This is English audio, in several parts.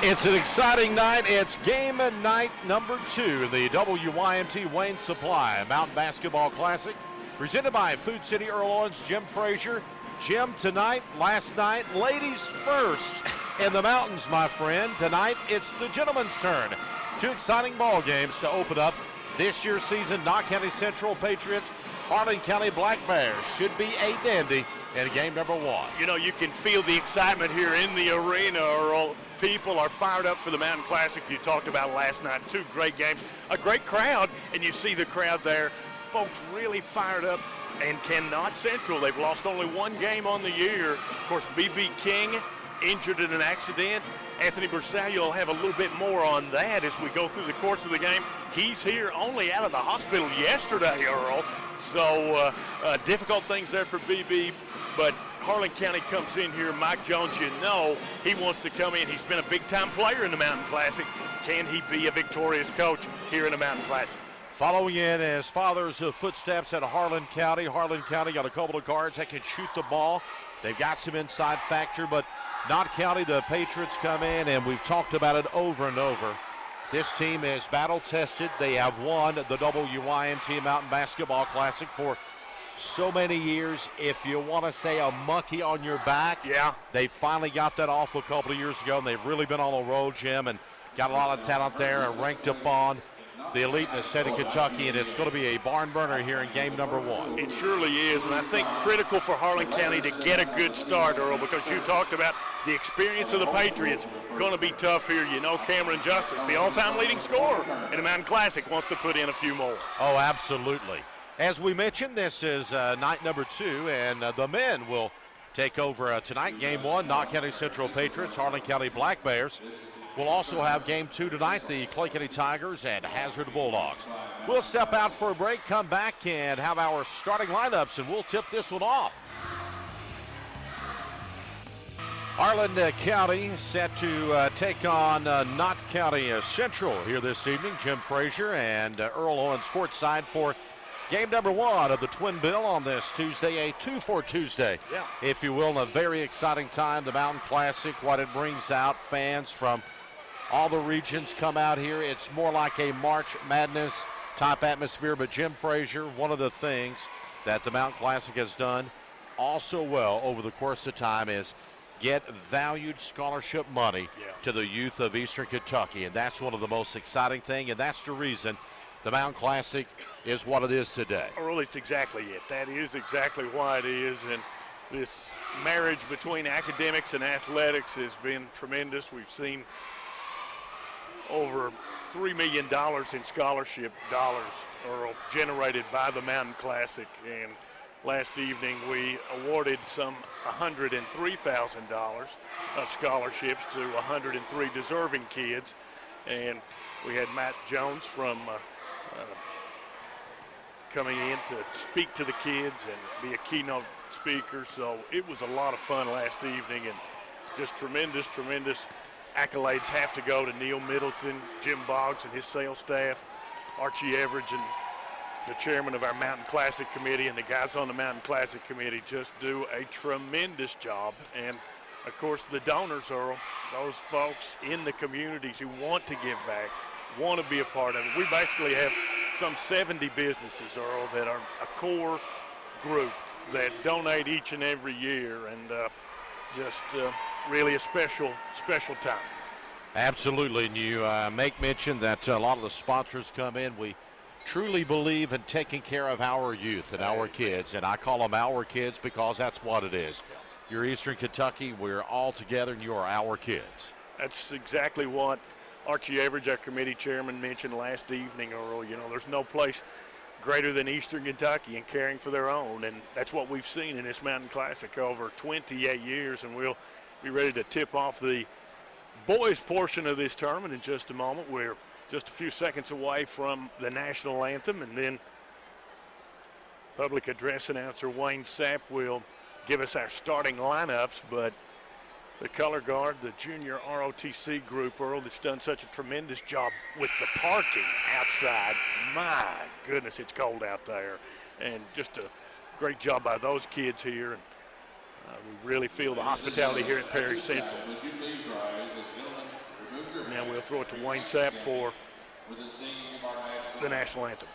It's an exciting night. It's game night number 2 in the WYMT Wayne Supply Mountain Basketball Classic, presented by Food City Earl Owens, Jim Frazier. Jim, tonight, last night, ladies first in the mountains, my friend. Tonight, it's the gentleman's turn. 2 exciting ball games to open up this year's season. Knott County Central Patriots, Harlan County Black Bears. Should be a dandy in game number 1. You know, you can feel the excitement here in the arena, Earl. People are fired up for the Mountain Classic. You talked about last night, 2 great games, a great crowd, and you see the crowd there. Folks really fired up. And Knott Central, they've lost only 1 game on the year. Of course, B.B. King injured in an accident. Anthony Bersaglio will have a little bit more on that as we go through the course of the game. He's here only out of the hospital yesterday, Earl. So difficult things there for B.B., but Harlan County comes in here. Mike Jones, you know, he wants to come in. He's been a big-time player in the Mountain Classic. Can he be a victorious coach here in the Mountain Classic? Following in as father's footsteps at Harlan County. Harlan County got a couple of guards that can shoot the ball. They've got some inside factor, but Knott County, the Patriots come in, and we've talked about it over and over. This team is battle-tested. They have won the WYMT Mountain Basketball Classic for so many years. If you want to say a monkey on your back, yeah, they finally got that off a couple of years ago, and they've really been on the road, Jim, and got a lot of talent there and ranked up on the elite in the state of Kentucky, and it's going to be a barn burner here in game number 1. It surely is, and I think critical for Harlan County to get a good start, Earl, because you talked about the experience of the Patriots. Going to be tough here. You know, Cameron Justice, the all-time leading scorer in the Mountain Classic, wants to put in a few more. Oh, absolutely. As we mentioned, this is night number 2, and the men will take over tonight. Game 1, Knott County Central Patriots, Harlan County Black Bears. We'll also have game 2 tonight, the Clay County Tigers and Hazard Bulldogs. We'll step out for a break, come back, and have our starting lineups, and we'll tip this one off. Harlan County set to take on Knott County Central here this evening. Jim Frazier and Earl Owens courtside for game number 1 of the Twin Bill on this Tuesday, a 2-for Tuesday, if you will, and a very exciting time. The Mountain Classic, what it brings out, fans from all the regions come out here. It's more like a March Madness type atmosphere, but Jim Frazier, one of the things that the Mountain Classic has done also well over the course of time is get valued scholarship money to the youth of Eastern Kentucky, and that's one of the most exciting things, and that's the reason the Mountain Classic is what it is today. Well, it's exactly it. That is exactly why it is, and this marriage between academics and athletics has been tremendous. We've seen over $3 million in scholarship dollars, Earl, generated by the Mountain Classic, and last evening we awarded some $103,000 of scholarships to 103 deserving kids, and we had Matt Jones from coming in to speak to the kids and be a keynote speaker. So it was a lot of fun last evening, and just tremendous accolades have to go to Neil Middleton, Jim Boggs and his sales staff, Archie Everidge and the chairman of our Mountain Classic Committee, and the guys on the Mountain Classic Committee just do a tremendous job. And of course the donors, Earl, those folks in the communities who want to give back, want to be a part of it. We basically have some 70 businesses, Earl, that are a core group that donate each and every year, and just really a special time. Absolutely, and you make mention that a lot of the sponsors come in. We truly believe in taking care of our youth and our kids, and I call them our kids because that's what it is. You're Eastern Kentucky, we're all together, and you are our kids. That's exactly what Archie Everidge, our committee chairman, mentioned last evening, Earl. You know, there's no place greater than Eastern Kentucky in caring for their own, and that's what we've seen in this Mountain Classic over 28 years, and we'll be ready to tip off the boys portion of this tournament in just a moment. We're just a few seconds away from the national anthem, and then public address announcer Wayne Sapp will give us our starting lineups, but the color guard, the junior ROTC group, Earl, that's done such a tremendous job with the parking outside. My goodness, it's cold out there. And just a great job by those kids here. And we really feel the hospitality here at Perry Central. Now we'll throw it to Wayne Sapp for the national anthem.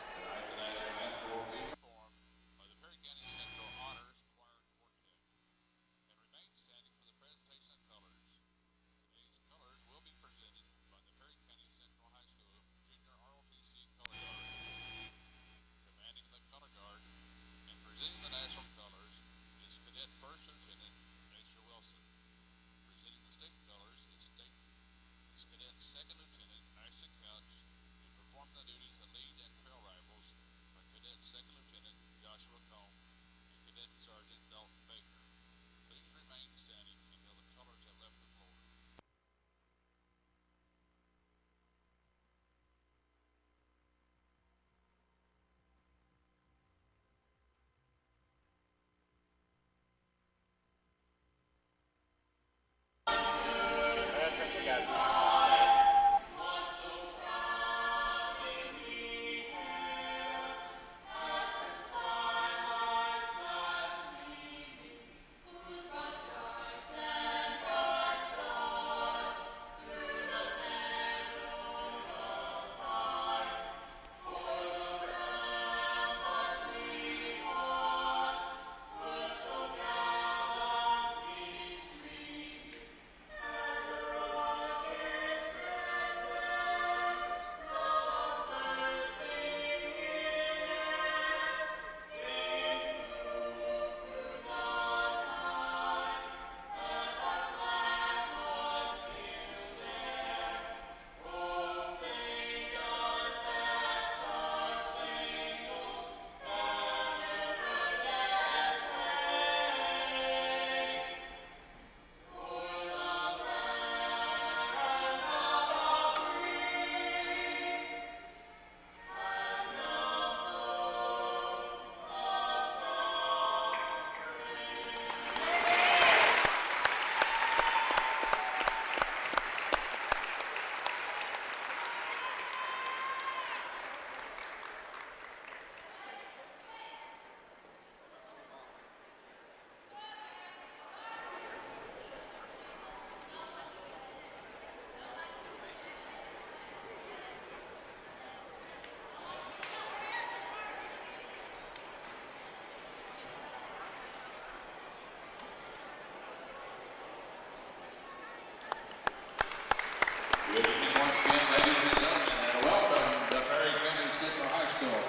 Good evening once again, ladies and gentlemen, and welcome to Perry County Central High School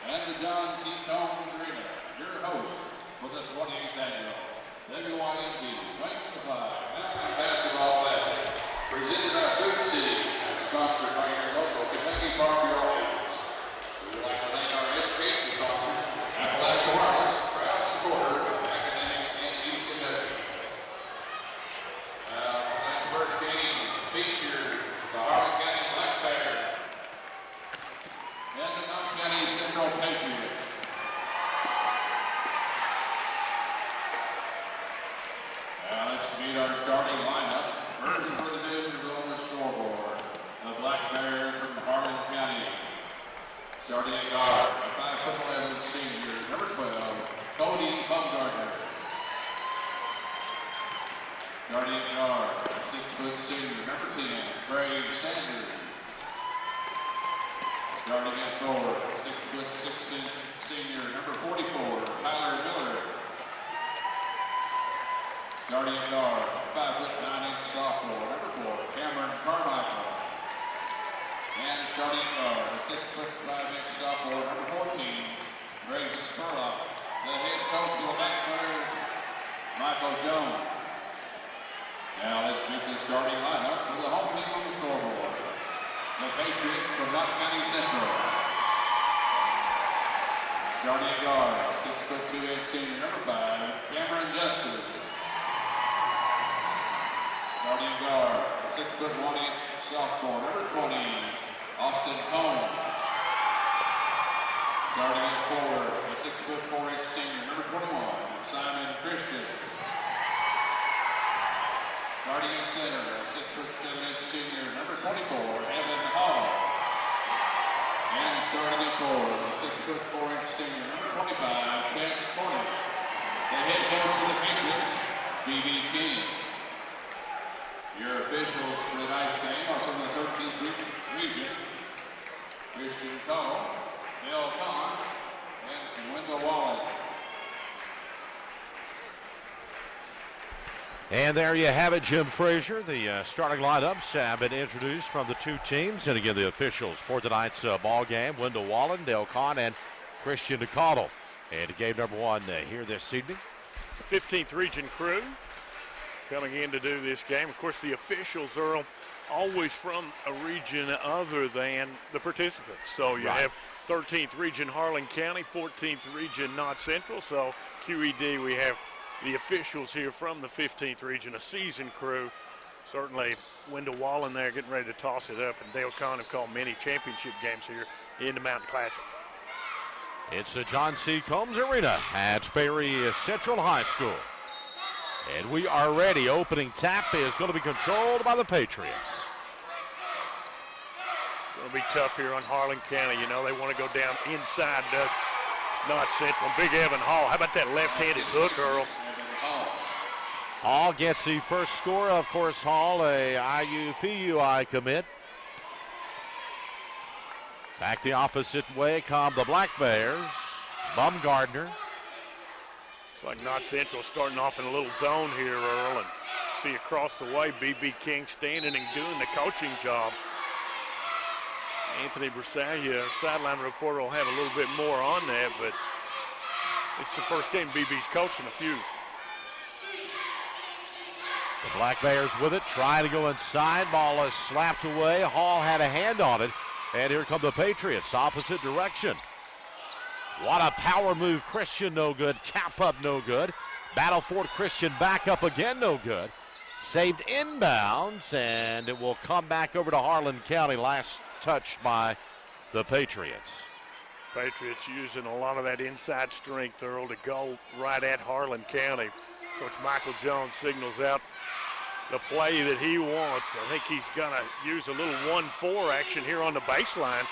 and the John C. Combs Arena. Your host for the 28th annual WYMB White Supply Mountain Basketball Classic, presented by Food City and sponsored by your local Kentucky Farm Bureau agents. We would like to thank our education sponsor, Appalachian Wireless, proud supporter of academics in East Kentucky. Tonight's first game featured the Harlan County Black Bears and the Knott County Central Patriots. Now let's meet our starting lineup. First for the news on the scoreboard, the Black Bears from Harlan County. Starting at guard, a 5'11" senior, number 12, Cody Bumgardner. Starting at guard, a 6' senior, number 10, Trey Sanders. Starting at forward, 6'6" senior, number 44, Tyler Miller. Starting at guard, 5'9" sophomore, number 4, Cameron Carmichael. And starting at guard, a 6'5" sophomore, number 14, Grace Spurlock. The head coach will declare Michael Jones. Now let's meet the starting lineup for the home team on the scoreboard. The Patriots from Knott County Central. Starting at guard, 6'2" senior, number 5, Cameron Justice. Starting at guard, a 6'1" sophomore, number 20, Austin Combs. Starting at forward, a 6'4" senior, number 21, Simon Christian. Starting at center, a 6'7" senior, number 24, Evan Hall. And starting at forward, a 6'4" senior, number 25, Chance Cornick. The head coach for the Patriots, B.B. King. Your officials for tonight's game are from the Region, Christian Cole, Bill Kahn, and Wendell Wallen. And there you have it, Jim Frazier. The starting lineups have been introduced from the two teams. And again, the officials for tonight's ball game, Wendell Wallen, Dale Kahn, and Christian DeCaudle. And game number one here this evening. 15th Region crew coming in to do this game. Of course, the officials, Earl, always from a region other than the participants. So you have 13th Region Harlan County, 14th Region Knott Central. So QED, we have the officials here from the 15th Region, a seasoned crew. Certainly Wendell Wallen there getting ready to toss it up, and Dale Kahn have called many championship games here in the Mountain Classic. It's the John C. Combs Arena at Berry Central High School. And we are ready. Opening tap is going to be controlled by the Patriots. Going to be tough here on Harlan County. You know, they want to go down inside, does Knott Central. Big Evan Hall. How about that left-handed hook, Earl? Hall gets the first score. Of course, Hall, a IUPUI commit. Back the opposite way come the Black Bears. Baumgardner. It's like Knott Central starting off in a little zone here, Earl, and see across the way B.B. King standing and doing the coaching job. Anthony Bersalia, our sideline reporter, will have a little bit more on that, but it's the first game BB's coached in a few. The Black Bears with it, trying to go inside. Ball is slapped away. Hall had a hand on it. And here come the Patriots, opposite direction. What a power move. Christian, no good. Tap up, no good. Battleford Christian back up again, no good. Saved inbounds, and it will come back over to Harlan County. Last touch by the Patriots. Patriots using a lot of that inside strength, Earl, to go right at Harlan County. Coach Michael Jones signals out the play that he wants. I think he's going to use a little 1-4 action here on the baseline.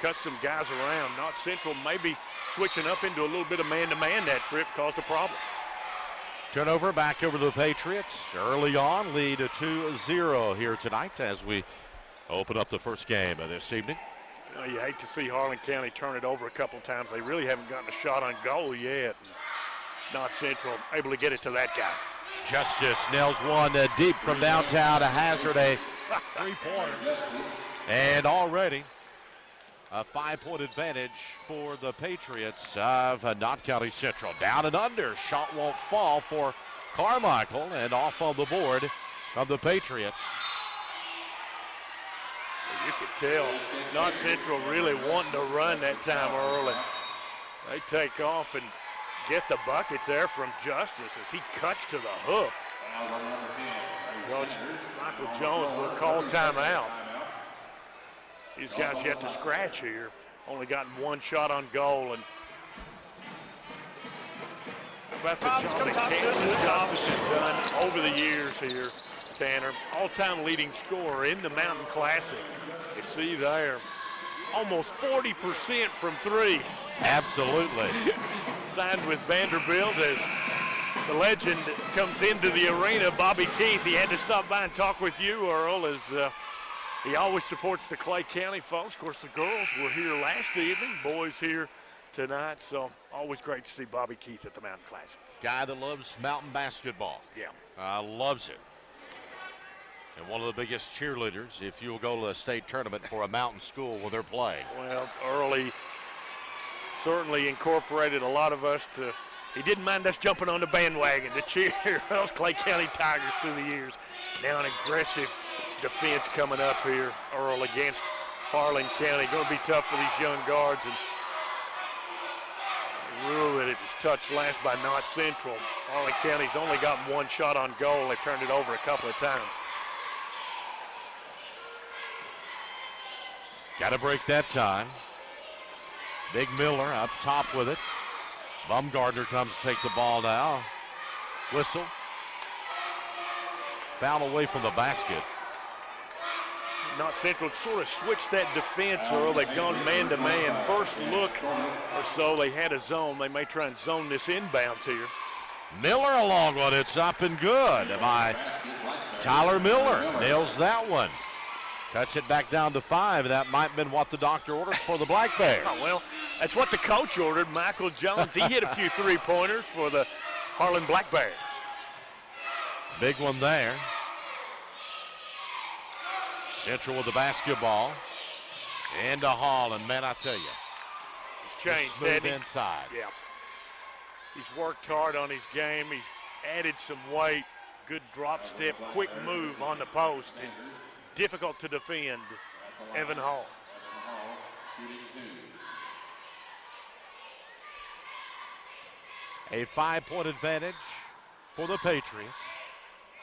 Cut some guys around. Knott Central maybe switching up into a little bit of man-to-man that trip caused a problem. Turnover back over to the Patriots. Early on, lead 2-0 here tonight as we open up the first game of this evening. You know, you hate to see Harlan County turn it over a couple times. They really haven't gotten a shot on goal yet. Knott Central able to get it to that guy. Justice nails one deep from downtown to hazard a three-pointer. And already a 5-point advantage for the Patriots of Knott County Central. Down and under, shot won't fall for Carmichael, and off on the board of the Patriots. You could tell Knott Central really wanting to run that time early. They take off and get the bucket there from Justice as he cuts to the hook. Coach Michael Jones will call timeout. These guys yet to scratch here. Only gotten one shot on goal. And how about the job that Kansas Justice has done over the years here, Tanner? All-time leading scorer in the Mountain Classic. You see there, almost 40% from three. Absolutely. Signed with Vanderbilt as the legend comes into the arena. Bobby Keith, he had to stop by and talk with you, Earl, as he always supports the Clay County folks. Of course, the girls were here last evening, boys here tonight, so always great to see Bobby Keith at the Mountain Classic. Guy that loves mountain basketball. Yeah. Loves it. And one of the biggest cheerleaders if you'll go to a state tournament for a mountain school when they're playing. Well, early certainly incorporated a lot of us to, he didn't mind us jumping on the bandwagon to cheer those Clay County Tigers through the years. Now an aggressive defense coming up here, Earl, against Harlan County. Going to be tough for these young guards. And rule that it was touched last by Knott Central. Harlan County's only gotten one shot on goal. They've turned it over a couple of times. Got to break that time. Big Miller up top with it. Baumgardner comes to take the ball now. Whistle. Foul away from the basket. Knott Central sort of switched that defense, Earl. They've gone man-to-man. First look or so, they had a zone. They may try and zone this inbounds here. Miller along one. It's up and good by Tyler Miller. Nails that one. Cuts it back down to 5. That might have been what the doctor ordered for the Black Bears. Oh, well, that's what the coach ordered, Michael Jones. He hit a few three-pointers for the Harlan Black Bears. Big one there. Central with the basketball. Into Harlan, man, I tell you. He's changed, smooth inside. Yeah. He's worked hard on his game. He's added some weight. Good drop step, quick move on the post. And difficult to defend, Evan Hall. A 5-point advantage for the Patriots.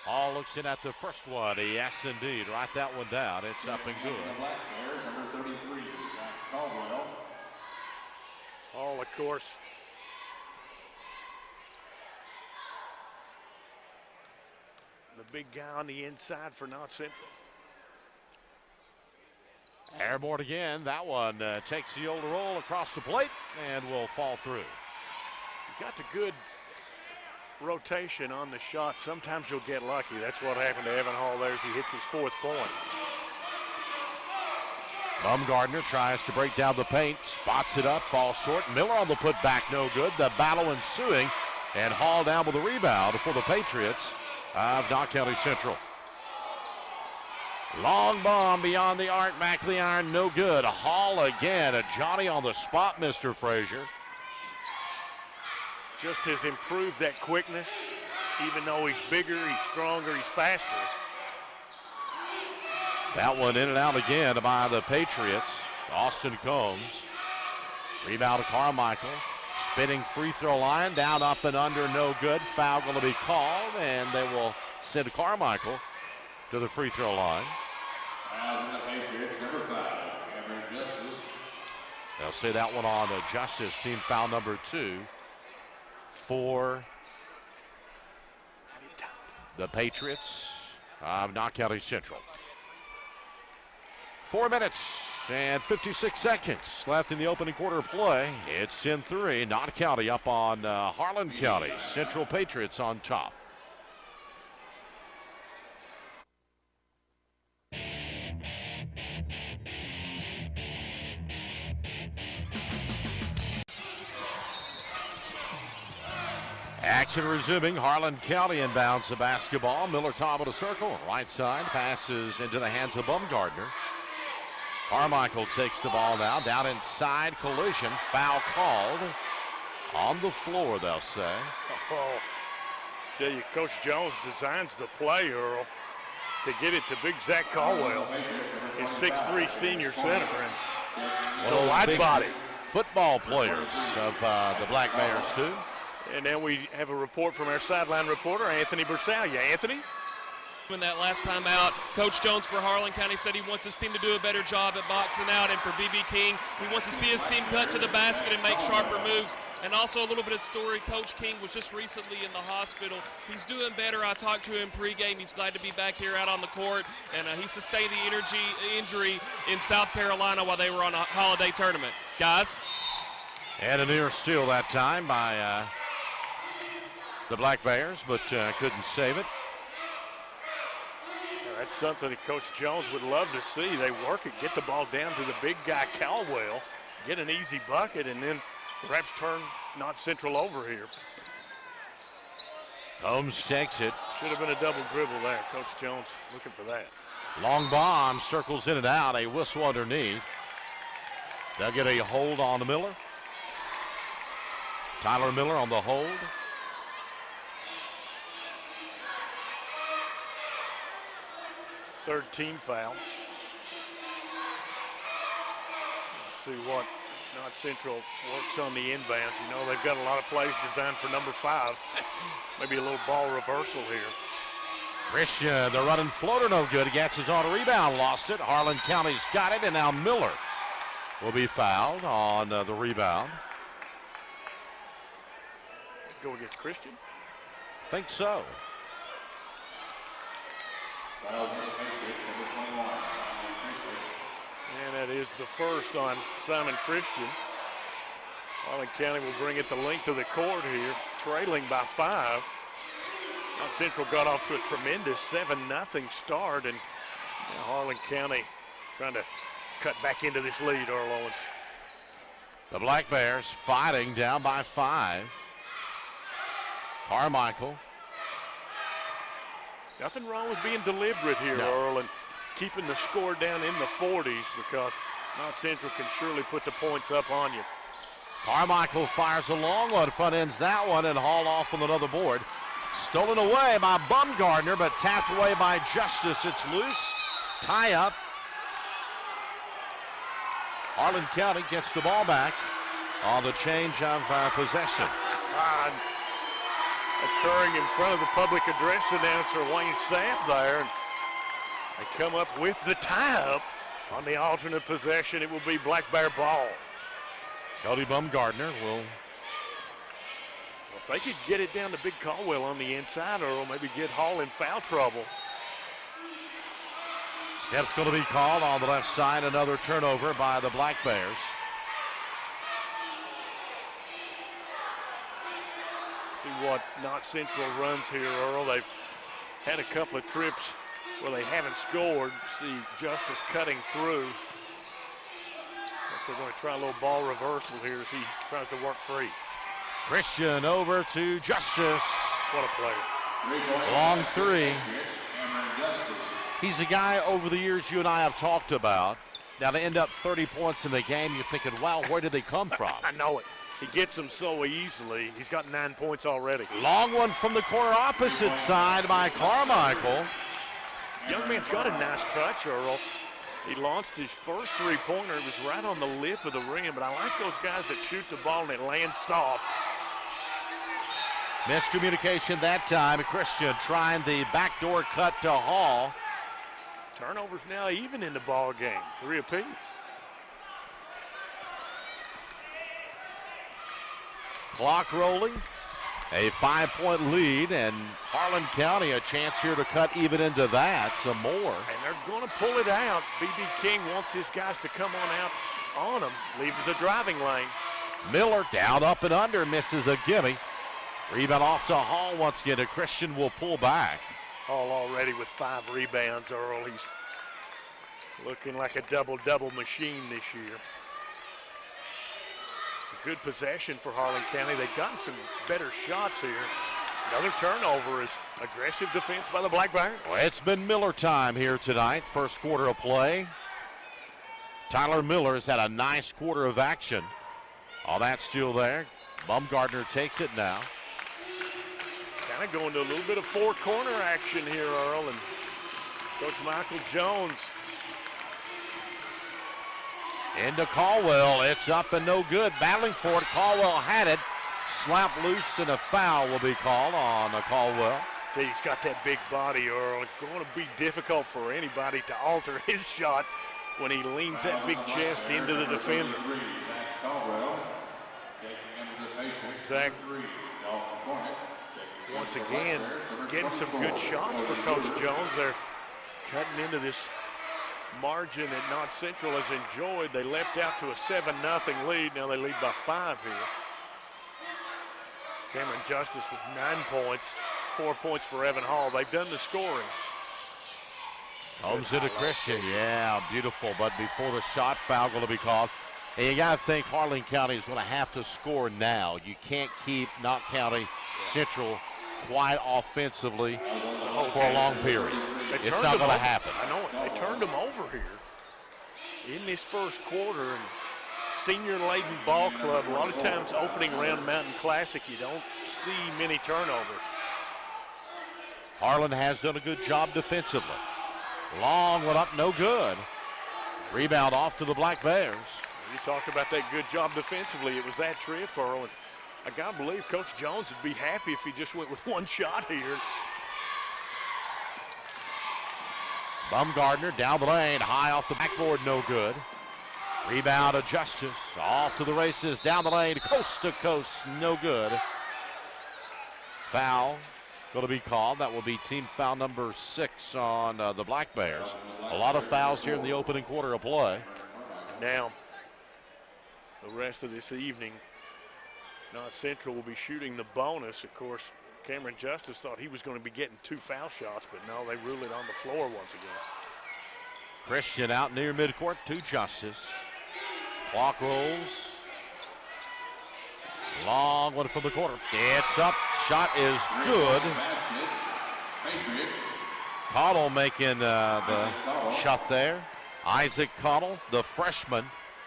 Hall looks in at the first one. Yes, indeed. Write that one down. It's up and good. Number 33, Zach Caldwell. Hall, of course, the big guy on the inside for Knott Central. Airborne again. That one takes the old roll across the plate and will fall through. You got the good rotation on the shot. Sometimes you'll get lucky. That's what happened to Evan Hall there as he hits his 4th point. Bumgardner tries to break down the paint, spots it up, falls short. Miller on the putback, no good. The battle ensuing, and Hall down with the rebound for the Patriots of Knott County Central. Long bomb beyond the arc, back of the iron, no good. Hall again, a Johnny on the spot, Mr. Frazier. Just has improved that quickness. Even though he's bigger, he's stronger, he's faster. That one in and out again by the Patriots. Austin Combs. Rebound to Carmichael. Spinning free throw line, down, up, and under, no good. Foul going to be called, and they will send Carmichael to the free throw line. The Patriots, number 5, Cameron Justice. They'll say that one on Justice, team foul number 2 for the Patriots of Knott County Central. 4 minutes and 56 seconds left in the opening quarter of play. It's 10-3. Knott County up on Harlan County. Central Patriots on top. Action resuming. Harlan County inbounds the basketball. Miller top of the circle. Right side passes into the hands of Bumgardner. Carmichael takes the ball now. Down inside. Collision. Foul called. On the floor, they'll say. Oh, tell you, Coach Jones designs the play, Earl, to get it to big Zach Caldwell. His 6'3" senior center. And the wide body. Football players of the Black Bears, too. And then we have a report from our sideline reporter, Anthony Bersalia. Anthony? In that last time out, Coach Jones for Harlan County said he wants his team to do a better job at boxing out, and for B.B. King, he wants to see his team cut to the basket and make sharper moves. And also a little bit of story, Coach King was just recently in the hospital. He's doing better. I talked to him pregame. He's glad to be back here out on the court, and he sustained the injury in South Carolina while they were on a holiday tournament. Guys? And a near steal that time by the Black Bears, but couldn't save it. That's something that Coach Jones would love to see. They work it, get the ball down to the big guy, Caldwell, get an easy bucket, and then perhaps turn Knott Central over here. Combs takes it. Should have been a double dribble there. Coach Jones looking for that. Long bomb, circles in and out, a whistle underneath. They'll get a hold on Miller. Tyler Miller on the hold. Third team foul. Let's see what Knott Central works on the inbounds. You know, they've got a lot of plays designed for number 5. Maybe a little ball reversal here. Christian, the running floater, no good. Gets his on a rebound, lost it. Harlan County's got it, and now Miller will be fouled on the rebound. Go against Christian? Think so. And that is the first on Simon Christian. Harlan County will bring it the length of the court here, trailing by 5. Knott Central got off to a tremendous 7-0 start, and Now Harlan County trying to cut back into this lead, Earl Owens. The Black Bears fighting down by 5. Carmichael. Nothing wrong with being deliberate here, Earl, and keeping the score down in the 40s, because Knott Central can surely put the points up on you. Carmichael fires a long one, front ends that one, and hauled off on another board. Stolen away by Bumgardner, but tapped away by Justice. It's loose. Tie up. Harlan County gets the ball back on the change of possession. Occurring in front of the public address announcer Wayne Sapp there. And they come up with the tie-up on the alternate possession. It will be Black Bear ball. Cody Bumgardner will. Well, if they could get it down to Big Caldwell on the inside, or maybe get Hall in foul trouble. Step's going to be called on the left side. Another turnover by the Black Bears. See what Knott Central runs here, Earl. They've had a couple of trips where they haven't scored. See Justice cutting through. But they're going to try a little ball reversal here as he tries to work free. Christian over to Justice. What a player. Long three. He's a guy over the years you and I have talked about. Now to end up 30 points in the game, you're thinking, wow, where did they come from? I know it. He gets them so easily. He's got 9 points already. Long one from the corner opposite side by Carmichael. Young man's got a nice touch, Earl. He launched his first three-pointer. It was right on the lip of the rim, but I like those guys that shoot the ball and it lands soft. Miscommunication that time. Christian trying the backdoor cut to Hall. Turnovers now even in the ball game, 3 apiece. Clock rolling, a 5-point lead, and Harlan County a chance here to cut even into that some more. And they're going to pull it out. B.B. King wants his guys to come on out on them, leaves the driving lane. Miller down, up, and under, misses a gimme. Rebound off to Hall once again, and Christian will pull back. Hall already with 5 rebounds, Earl. He's looking like a double-double machine this year. Good possession for Harlan County. They've gotten some better shots here. Another turnover is aggressive defense by the Black Bears. Well, it's been Miller time here tonight. First quarter of play. Tyler Miller has had a nice quarter of action. All that's still there. Bumgardner takes it now. Kind of going to a little bit of four-corner action here, Earl, and Coach Michael Jones. Into Caldwell, it's up and no good. Battling for it, Caldwell had it. Slap loose and a foul will be called on Caldwell. See, he's got that big body, Earl. It's going to be difficult for anybody to alter his shot when he leans that big chest into the defender. Zach, once again, getting some good shots for Coach Jones. They're cutting into this margin that Knott Central has enjoyed. They leapt out to a 7-0 lead. Now they lead by 5 here. Cameron Justice with 9 points, 4 points for Evan Hall. They've done the scoring. Holmes into Christian, yeah, beautiful. But before the shot, foul going to be called. And you got to think Harlan County is going to have to score now. You can't keep Knott County Central quiet offensively for a long period. It's not going to happen. I know it. They turned them over here in this first quarter. And senior-laden ball club, a lot of times opening round Mountain Classic, you don't see many turnovers. Harlan has done a good job defensively. Long one up, no good. Rebound off to the Black Bears. You talked about that good job defensively. It was that trip, Earl. And I gotta believe Coach Jones would be happy if he just went with one shot here. Bumgardner down the lane, high off the backboard, no good. Rebound of Justice, off to the races, down the lane, coast to coast, no good. Foul going to be called. That will be team foul number 6 on the Black Bears. A lot of fouls here in the opening quarter of play. Now, the rest of this evening, Knott Central will be shooting the bonus. Of course, Cameron Justice thought he was going to be getting 2 foul shots, but no, they ruled it on the floor once again. Christian out near midcourt to Justice. Clock rolls. Long one from the corner. It's up. Shot is good. Cottle making the shot there. Isaac Cottle, the freshman,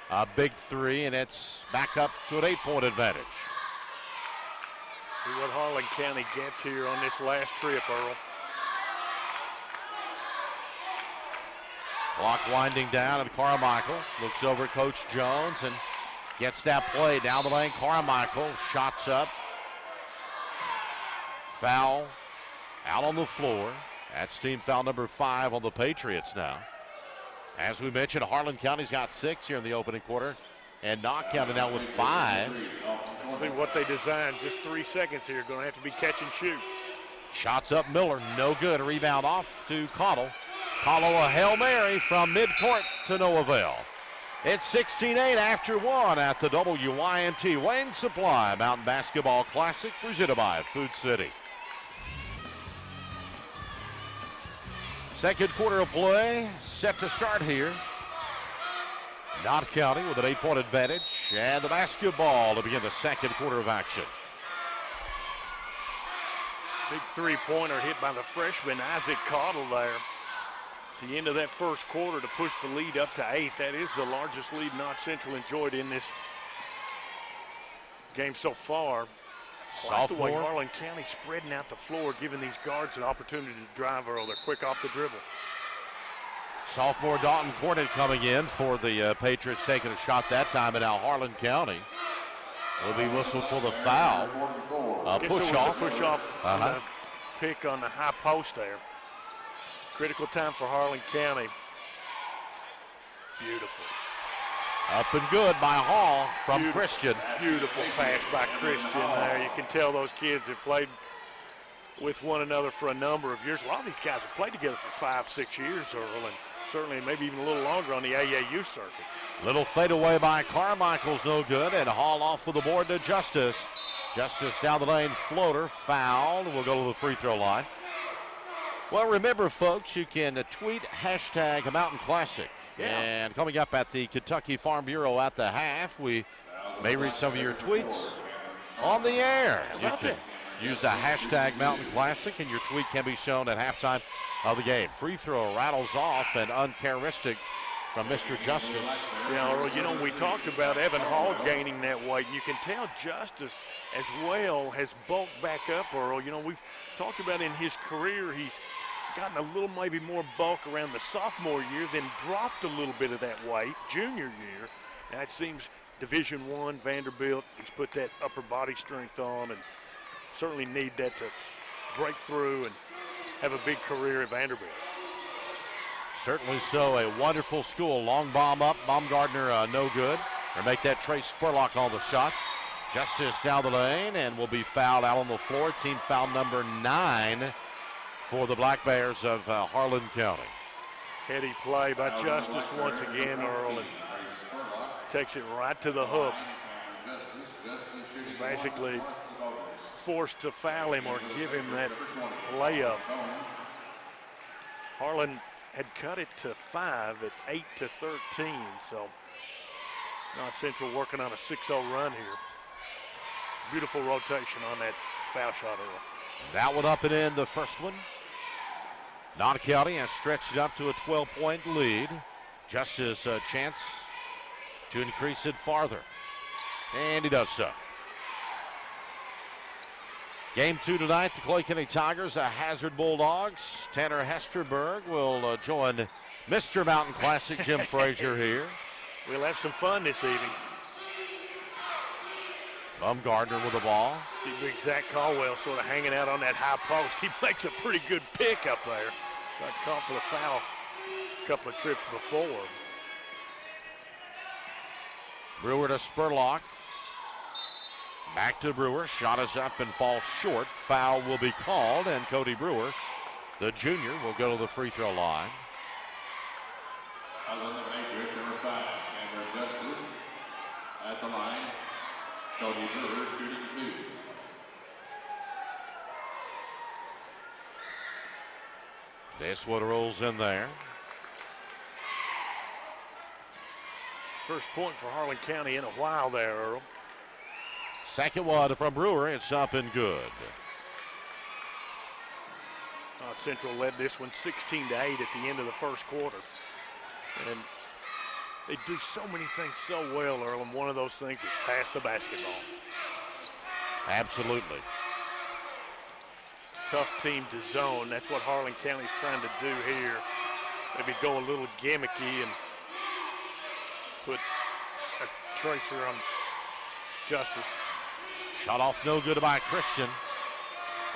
a big three, and it's back up to an 8-point advantage. See what Harlan County gets here on this last trip, Earl. Clock winding down, and Carmichael looks over at Coach Jones and gets that play down the lane. Carmichael shots up. Foul out on the floor. That's team foul number 5 on the Patriots now. As we mentioned, Harlan County's got 6 here in the opening quarter, and Knott County now with 5. See what they designed. Just 3 seconds here. Going to have to be catch and shoot. Shots up Miller, no good. Rebound off to Cottle. Cottle a Hail Mary from midcourt to no avail. It's 16-8 after 1 at the WYNT Wayne Supply Mountain Basketball Classic presented by Food City. Second quarter of play set to start here. Knott County with an 8-point advantage, and the basketball to begin the second quarter of action. Big three-pointer hit by the freshman Isaac Cottle there. At the end of that first quarter to push the lead up to 8. That is the largest lead Knott Central enjoyed in this game so far. Like the way Sophomore. Harlan County spreading out the floor, giving these guards an opportunity to drive, Earl. They're quick off the dribble. Sophomore Dalton Cornett coming in for the Patriots, taking a shot that time, and now Harlan County will be whistled for the foul. Push off. Push off pick on the high post there. Critical time for Harlan County. Beautiful. Up and good by Hall from Christian. Beautiful pass by Christian there. You can tell those kids have played with one another for a number of years. A lot of these guys have played together for 5-6 years, Earl, and certainly maybe even a little longer on the AAU circuit. Little fadeaway by Carmichael's no good, and Hall off with the board to Justice. Justice down the lane, floater, fouled. We'll go to the free throw line. Well, remember, folks, you can tweet hashtag Mountain Classic. Yeah. And coming up at the Kentucky Farm Bureau at the half, we may read some of your tweets on the air. You can use the hashtag Mountain Classic, and your tweet can be shown at halftime of the game. Free throw rattles off and uncharacteristic from Mr. Justice. Yeah, Earl, you know, we talked about Evan Hall gaining that weight. You can tell Justice as well has bulked back up, Earl. You know, we've talked about in his career, he's gotten a little maybe more bulk around the sophomore year, then dropped a little bit of that weight junior year. Now it seems Division I, Vanderbilt, he's put that upper body strength on and certainly need that to break through and have a big career at Vanderbilt. Certainly so, a wonderful school. Long bomb up, Baumgartner no good. Or make that Trace Spurlock on the shot. Justice down the lane and will be fouled out on the floor. Team foul number 9 for the Black Bears of Harlan County. Heady play by Justice once again, Earl, and takes it right to the hook. Basically forced to foul him or give him that layup. Harlan had cut it to 5 at 8-13, so Knott Central working on a 6-0 run here. Beautiful rotation on that foul shot, Earl. That one up and in, the first one. Knott County has stretched it up to a 12-point lead. Justice a chance to increase it farther. And he does so. Game 2 tonight, the Clay County Tigers, Hazard Bulldogs. Tanner Hesterberg will join Mr. Mountain Classic, Jim Frazier, here. We'll have some fun this evening. Baumgartner with the ball. See big Zach Caldwell sort of hanging out on that high post. He makes a pretty good pick up there. Got caught for the foul a couple of trips before. Brewer to Spurlock. Back to Brewer. Shot is up and falls short. Foul will be called, and Cody Brewer, the junior, will go to the free throw line. Other than the Patriot, number 5, Cameron Justice at the line. Cody Brewer shooting 2. This one rolls in there. First point for Harlan County in a while there, Earl. Second one from Brewer. It's up and good. Knott Central led this one 16-8 at the end of the first quarter. And they do so many things so well, Earl, and one of those things is pass the basketball. Absolutely. Tough team to zone. That's what Harlan County's trying to do here. Maybe go a little gimmicky and put a tracer on Justice. Shot off no good by Christian.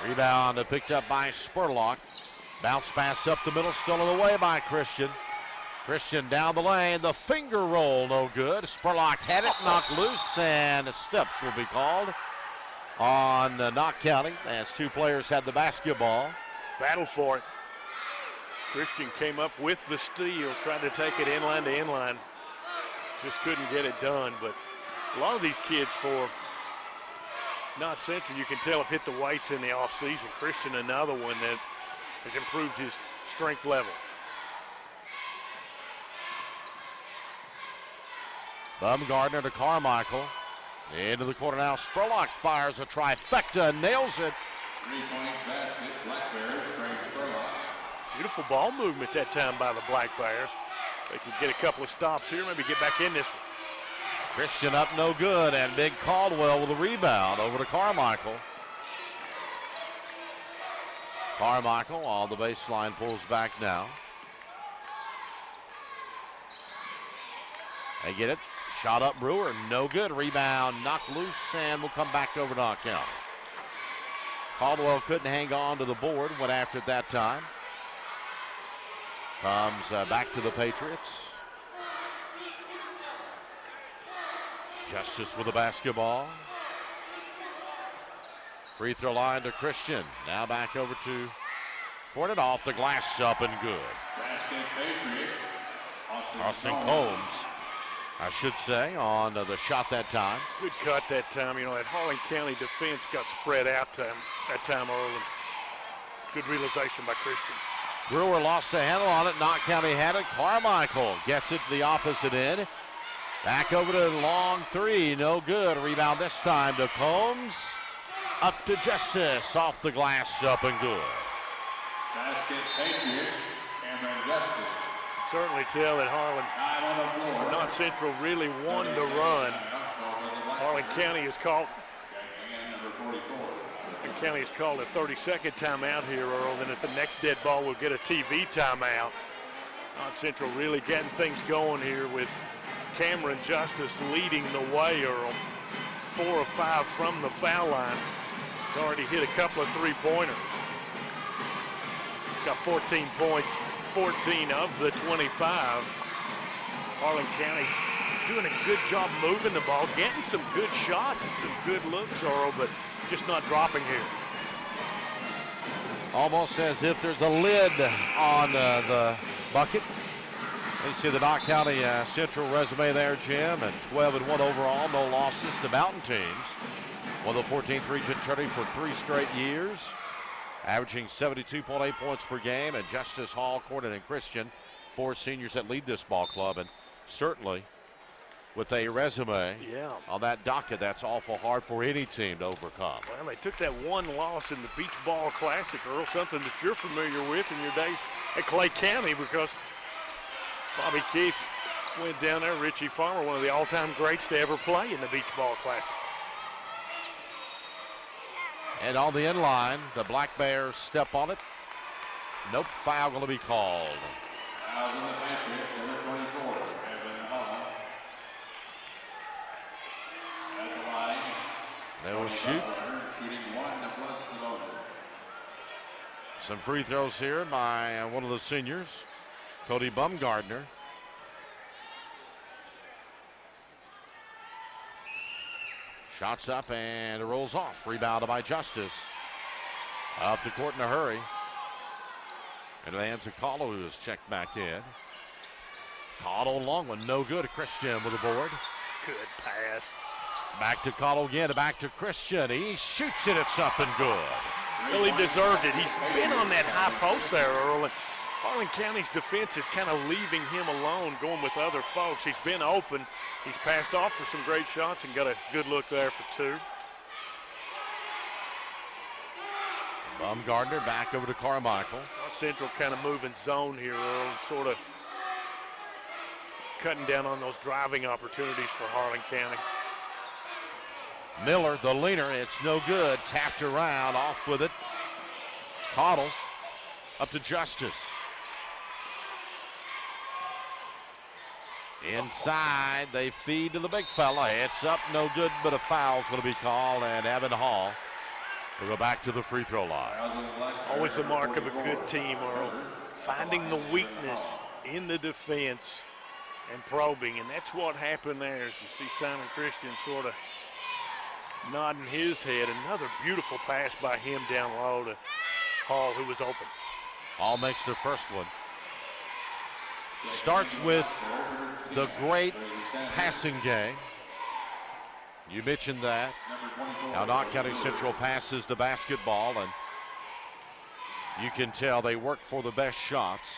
Rebound picked up by Spurlock. Bounce pass up the middle, still in the way by Christian. Christian down the lane, the finger roll no good. Spurlock had it, knocked loose, and steps will be called on Knott County as two players had the basketball. Battle for it. Christian came up with the steal, tried to take it inline to inline. Just couldn't get it done, but a lot of these kids for Knott Central, you can tell, have hit the weights in the offseason. Christian, another one that has improved his strength level. Bumgardner to Carmichael. Into the corner now. Spurlock fires a trifecta, nails it. 3-point basket, Black Bears, Craig Spurlock. Beautiful ball movement that time by the Black Bears. They can get a couple of stops here, maybe get back in this one. Christian up no good, and Big Caldwell with a rebound over to Carmichael. Carmichael on the baseline, pulls back now. They get it. Shot up Brewer, no good. Rebound knocked loose, and will come back over to Knott County. Caldwell couldn't hang on to the board, went after it that time. Comes back to the Patriots. Justice with the basketball. Free throw line to Christian. Now back over to Hornet, off the glass, up and good. Basket Patriot, Austin Combs, I should say, on the shot that time. Good cut that time. You know, that Harlan County defense got spread out that time early. Good realization by Christian. Brewer lost the handle on it. Knott County had it. Carmichael gets it to the opposite end. Back over to long three. No good. Rebound this time to Combs. Up to Justice. Off the glass. Up and good. Basket Patriots, Cameron Justice. Certainly tell that Harlan, Knott Central really wanted to run. Harlan County has called. County has called a 30-second timeout here, Earl. Then at the next dead ball, we'll get a TV timeout. Knott Central really getting things going here with Cameron Justice leading the way, Earl. 4 of 5 from the foul line. He's already hit a couple of three-pointers. Got 14 points, 14 of the 25. Harlan County doing a good job moving the ball, getting some good shots and some good looks, Earl, but just not dropping here. Almost as if there's a lid on the bucket. You see the Knott County Central resume there, Jim, and 12-1 overall, no losses to mountain teams. Won the 14th region tourney for 3 straight years, averaging 72.8 points per game. And Justice, Hall, Cornet, and Christian, 4 seniors that lead this ball club, and certainly with a resume on that docket, that's awful hard for any team to overcome. Well, they took that one loss in the Beach Ball Classic, Earl, something that you're familiar with in your days at Clay County, because Bobby Keefe went down there, Richie Farmer, one of the all-time greats to ever play in the Beach Ball Classic. And on the end line, the Black Bears step on it. Nope, foul going to be called. Foul in the Patriots, number 24, Evan Holland. At the line. They will shoot. Shooting 1 plus the voter. Some free throws here by one of the seniors, Cody Bumgardner. Shots up and it rolls off. Rebounded by Justice. Up the court in a hurry. Into the hands of Cottle, who is checked back in. Cottle, long one, no good. Christian with the board. Good pass. Back to Cottle again, back to Christian. He shoots it, it's up and good. Really deserved it. He's been on that high post there, Earl. Harlan County's defense is kind of leaving him alone, going with other folks. He's been open. He's passed off for some great shots and got a good look there for 2. Baumgartner back over to Carmichael. Central kind of moving zone here, Earl, sort of cutting down on those driving opportunities for Harlan County. Miller, the leaner, it's no good. Tapped around, off with it. Caudle up to Justice. Inside, they feed to the big fella. It's up, no good, but a foul's going to be called, and Evan Hall will go back to the free throw line. Always the mark of a good team, Earl. Finding the weakness in the defense and probing, and that's what happened there. As you see Simon Christian sort of nodding his head. Another beautiful pass by him down low to Hall, who was open. Hall makes the first one. Starts with the great passing game. You mentioned that. Now Knott County Central passes the basketball, and you can tell they work for the best shots.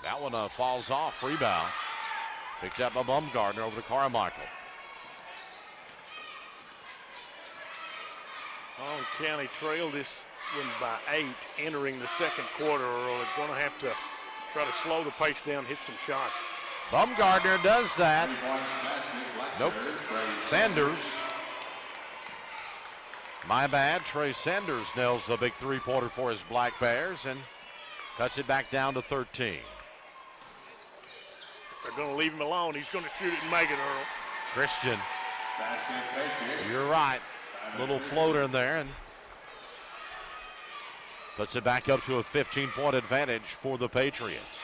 That one falls off, rebound. Picked up by Baumgartner over to Carmichael. Harlan County trailed this one by 8 entering the second quarter, Earl. They're going to have to try to slow the pace down, hit some shots. Baumgartner does that. Nope. Sanders. My bad. Trey Sanders nails the big three-pointer for his Black Bears and cuts it back down to 13. If they're going to leave him alone, he's going to shoot it and make it, Earl. Christian. You're right. Little floater in there and puts it back up to a 15-point advantage for the Patriots.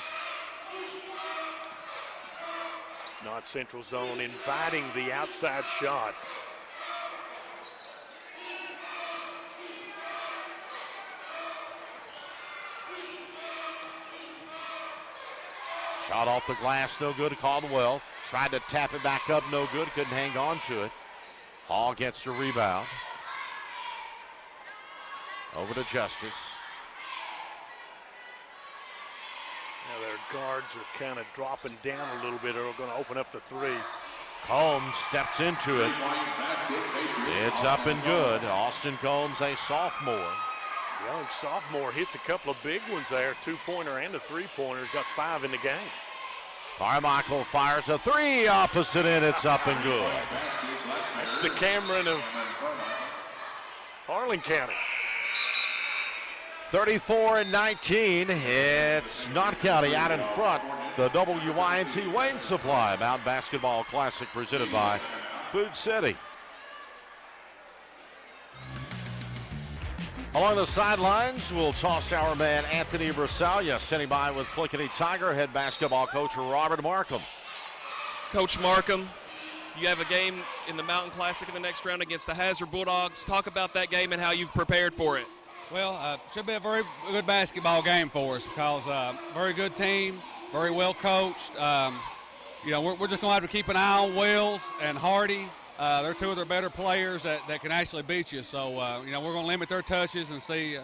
Knott Central zone inviting the outside shot. Shot off the glass, no good. Caldwell tried to tap it back up, no good. Couldn't hang on to it. Hall gets the rebound. Over to Justice. Now their guards are kind of dropping down a little bit. They're going to open up the 3. Combs steps into it. It's up and good. Austin Combs, a sophomore. Young sophomore hits a couple of big ones there. 2-pointer and a 3-pointer. He's got 5 in the game. Carmichael fires a 3 opposite end. It's up and good. That's the Cameron of Harlan County. 34-19. It's Knott County out in front. The WYNT Wayne Supply Mountain Basketball Classic presented by Food City. Along the sidelines, we'll toss our man Anthony Brasalia, sitting by with Clickety Tiger head basketball coach Robert Markham. Coach Markham, you have a game in the Mountain Classic in the next round against the Hazard Bulldogs. Talk about that game and how you've prepared for it. Well, should be a very good basketball game for us because very good team, very well coached. You know, we're just going to have to keep an eye on Wells and Hardy. They're 2 of their better players that can actually beat you. So, you know, we're going to limit their touches and see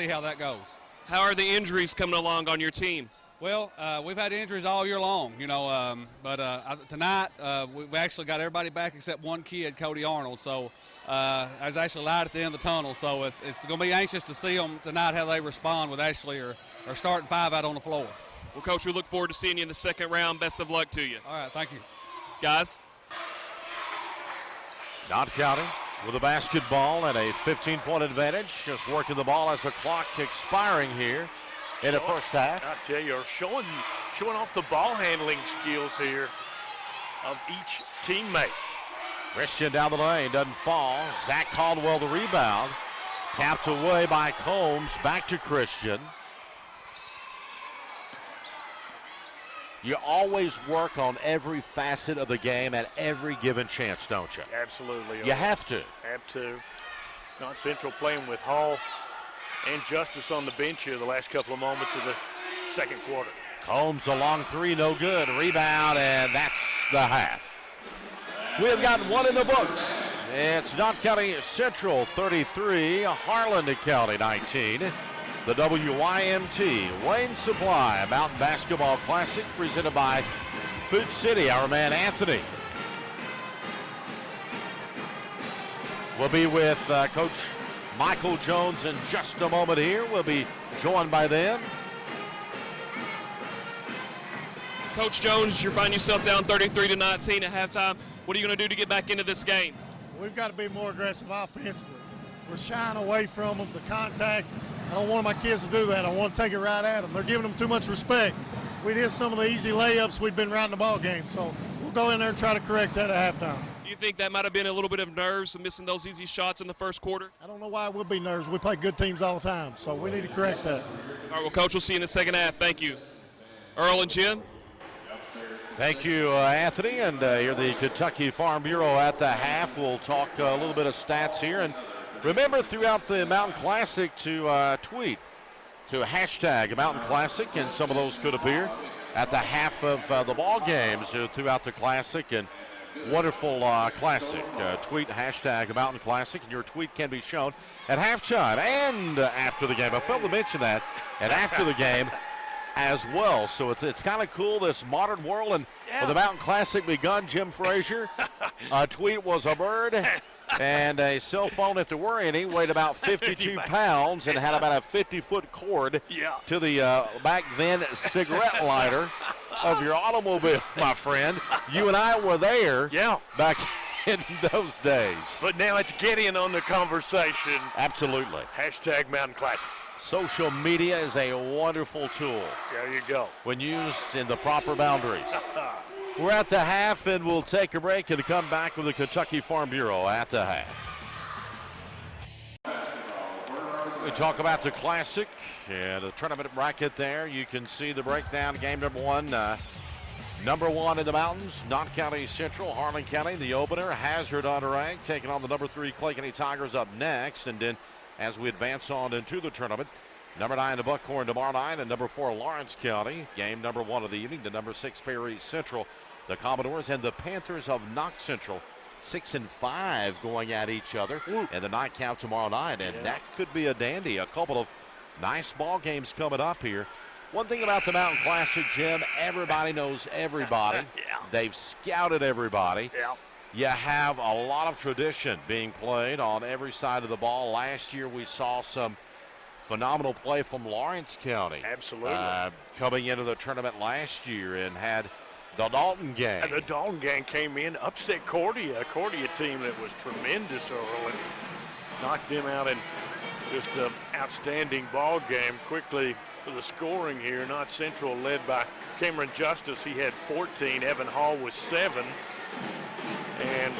how that goes. How are the injuries coming along on your team? Well, we've had injuries all year long, you know, but tonight we actually got everybody back except one kid, Cody Arnold. So there's actually light at the end of the tunnel. So it's going to be anxious to see them tonight how they respond with Ashley or starting 5 out on the floor. Well, Coach, we look forward to seeing you in the second round. Best of luck to you. All right, thank you. Guys. Knott County with a basketball and a 15-point advantage. Just working the ball as the clock expiring here in the first half. I tell you, showing off the ball handling skills here of each teammate. Christian down the lane, doesn't fall. Zach Caldwell the rebound. Tapped away by Combs, back to Christian. You always work on every facet of the game at every given chance, don't you? Absolutely. You have to. Have to. Knott Central playing with Hall and Justice on the bench here the last couple of moments of the second quarter. Combs a long 3, no good. Rebound, and that's the half. We have got one in the books. It's Knott County Central 33, Harlan County 19. The WYMT Wayne Supply Mountain Basketball Classic presented by Food City. Our man Anthony will be with Coach Michael Jones in just a moment here. We'll be joined by them. Coach Jones, you find yourself down 33-19 at halftime. What are you going to do to get back into this game? We've got to be more aggressive offensively. We're shying away from them, the contact. I don't want my kids to do that. I want to take it right at them. They're giving them too much respect. If we'd hit some of the easy layups, we'd been right in the ball game. So we'll go in there and try to correct that at halftime. Do you think that might have been a little bit of nerves of missing those easy shots in the first quarter? I don't know why it would be nerves. We play good teams all the time, so we need to correct that. All right, well, Coach, we'll see you in the second half. Thank you. Earl and Jim. Thank you, Anthony. And here the Kentucky Farm Bureau at the half. We'll talk a little bit of stats here. And remember throughout the Mountain Classic to tweet to hashtag Mountain Classic, and some of those could appear at the half of the ball games throughout the Classic. And wonderful Classic. Tweet hashtag Mountain Classic, and your tweet can be shown at halftime and after the game. I failed to mention that, and after the game as well. So it's kind of cool, this modern world. And when the Mountain Classic begun, Jim Frazier, a tweet was a bird and a cell phone, if there were any, weighed about 52 pounds and had about a 50-foot cord to the back then cigarette lighter of your automobile, my friend. You and I were there back in those days. But now it's getting on the conversation. Absolutely. Hashtag Mountain Classic. Social media is a wonderful tool. There you go. When used in the proper boundaries. We're at the half, and we'll take a break and come back with the Kentucky Farm Bureau at the half. We talk about the Classic and the tournament bracket there. You can see the breakdown. Game number one. Number one in the mountains, Knott County Central, Harlan County, the opener. Hazard unranked, taking on the number 3 Clay County Tigers up next. And then as we advance on into the tournament, number 9, the Buckhorn tomorrow night, and number 4, Lawrence County. Game number 1 of the evening, the number 6, Perry Central. The Commodores and the Panthers of Knott Central, 6-5 going at each other. And the nightcap tomorrow night, and that could be a dandy. A couple of nice ball games coming up here. One thing about the Mountain Classic, Jim, everybody knows everybody. They've scouted everybody. You have a lot of tradition being played on every side of the ball. Last year we saw some phenomenal play from Lawrence County. Absolutely. Coming into the tournament last year and had the Dalton gang. And the Dalton gang came in, upset Cordia, a Cordia team that was tremendous early, and knocked them out in just an outstanding ball game. Quickly for the scoring here, Knott Central led by Cameron Justice. He had 14. Evan Hall was 7. And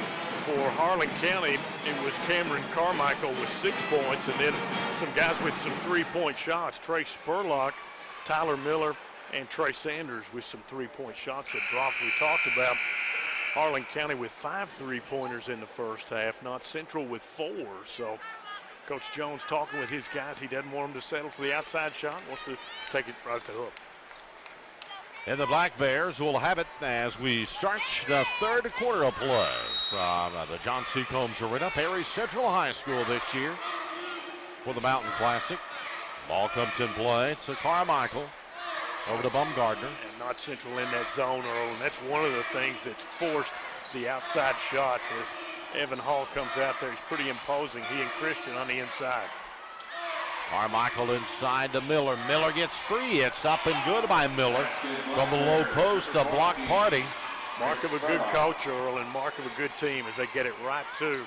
for Harlan County, it was Cameron Carmichael with 6 points, and then some guys with some 3-point shots. Trey Spurlock, Tyler Miller, and Trey Sanders with some 3-point shots that dropped. We talked about Harlan County with 5 3-pointers in the first half, Knott Central with 4. So Coach Jones talking with his guys. He doesn't want them to settle for the outside shot, wants to take it right to the hook. And the Black Bears will have it as we start the third quarter of play from the John C. Combs Arena. Perry Central High School this year for the Mountain Classic. Ball comes in play. It's a Carmichael over to Baumgartner. And Knott Central in that zone early. And that's one of the things that's forced the outside shots as Evan Hall comes out there. He's pretty imposing. He and Christian on the inside. Carmichael inside to Miller. Miller gets free. It's up and good by Miller from the low post. A block party. Mark of a good coach, Earl, and mark of a good team as they get it right to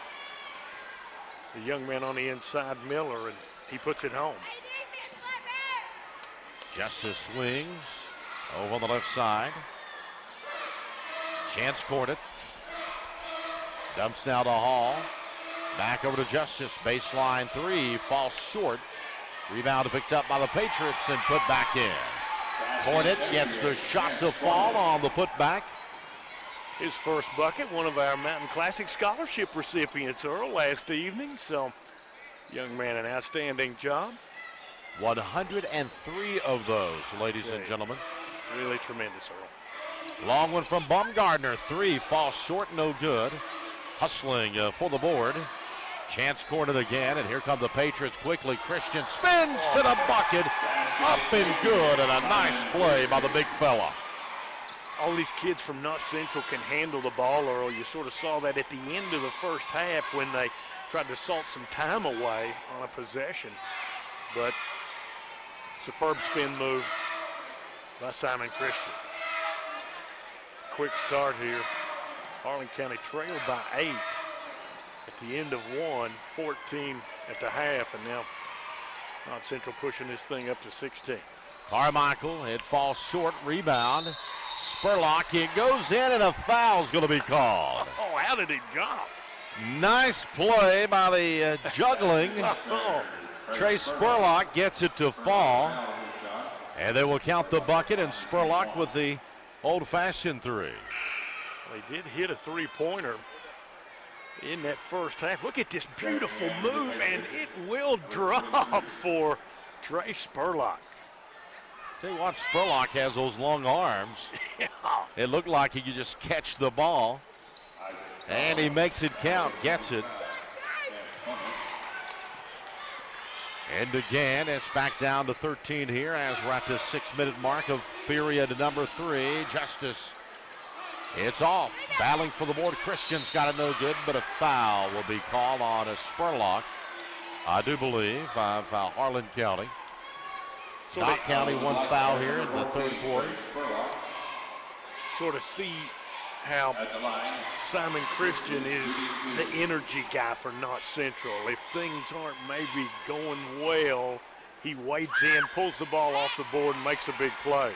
the young man on the inside, Miller, and he puts it home. Justice swings over on the left side. Chance court it. Dumps now to Hall. Back over to Justice. Baseline 3. Falls short. Rebound picked up by the Patriots and put back in. Cornett gets the shot to fall on the putback. His first bucket, one of our Mountain Classic scholarship recipients, Earl, last evening. So, young man, an outstanding job. 103 of those, ladies and gentlemen. Really tremendous, Earl. Long one from Baumgartner. 3 falls short, no good. hustling for the board. Chance cornered again, and here come the Patriots quickly. Christian spins to the bucket, up and good, and a nice play by the big fella. All these kids from Knott Central can handle the ball, Earl. You sort of saw that at the end of the first half when they tried to salt some time away on a possession. But superb spin move by Simon Christian. Quick start here. Harlan County trailed by 8 at the end of 1, 14 at the half, and now Knott Central pushing this thing up to 16. Carmichael, it falls short, rebound. Spurlock, it goes in, and a foul's going to be called. Oh, how did he jump? Nice play by the juggling. Trey Spurlock gets it to fall, and they will count the bucket, and Spurlock with the old-fashioned three. Well, he did hit a three-pointer in that first half. Look at this beautiful move, and it will drop for Trey Spurlock. Tell you what, Spurlock has those long arms. Yeah. It looked like he could just catch the ball, and he makes it count, gets it. And again, it's back down to 13 here as we're at the 6-minute mark of period number 3. Justice, it's off. Battling for the board. Christian's got it no good, but a foul will be called on a Spurlock, I do believe, of Harlan County. So Knott County one foul here in the third quarter. Sort of see how Simon Christian is the energy guy for Knott Central. If things aren't maybe going well, he wades in, pulls the ball off the board, and makes a big play.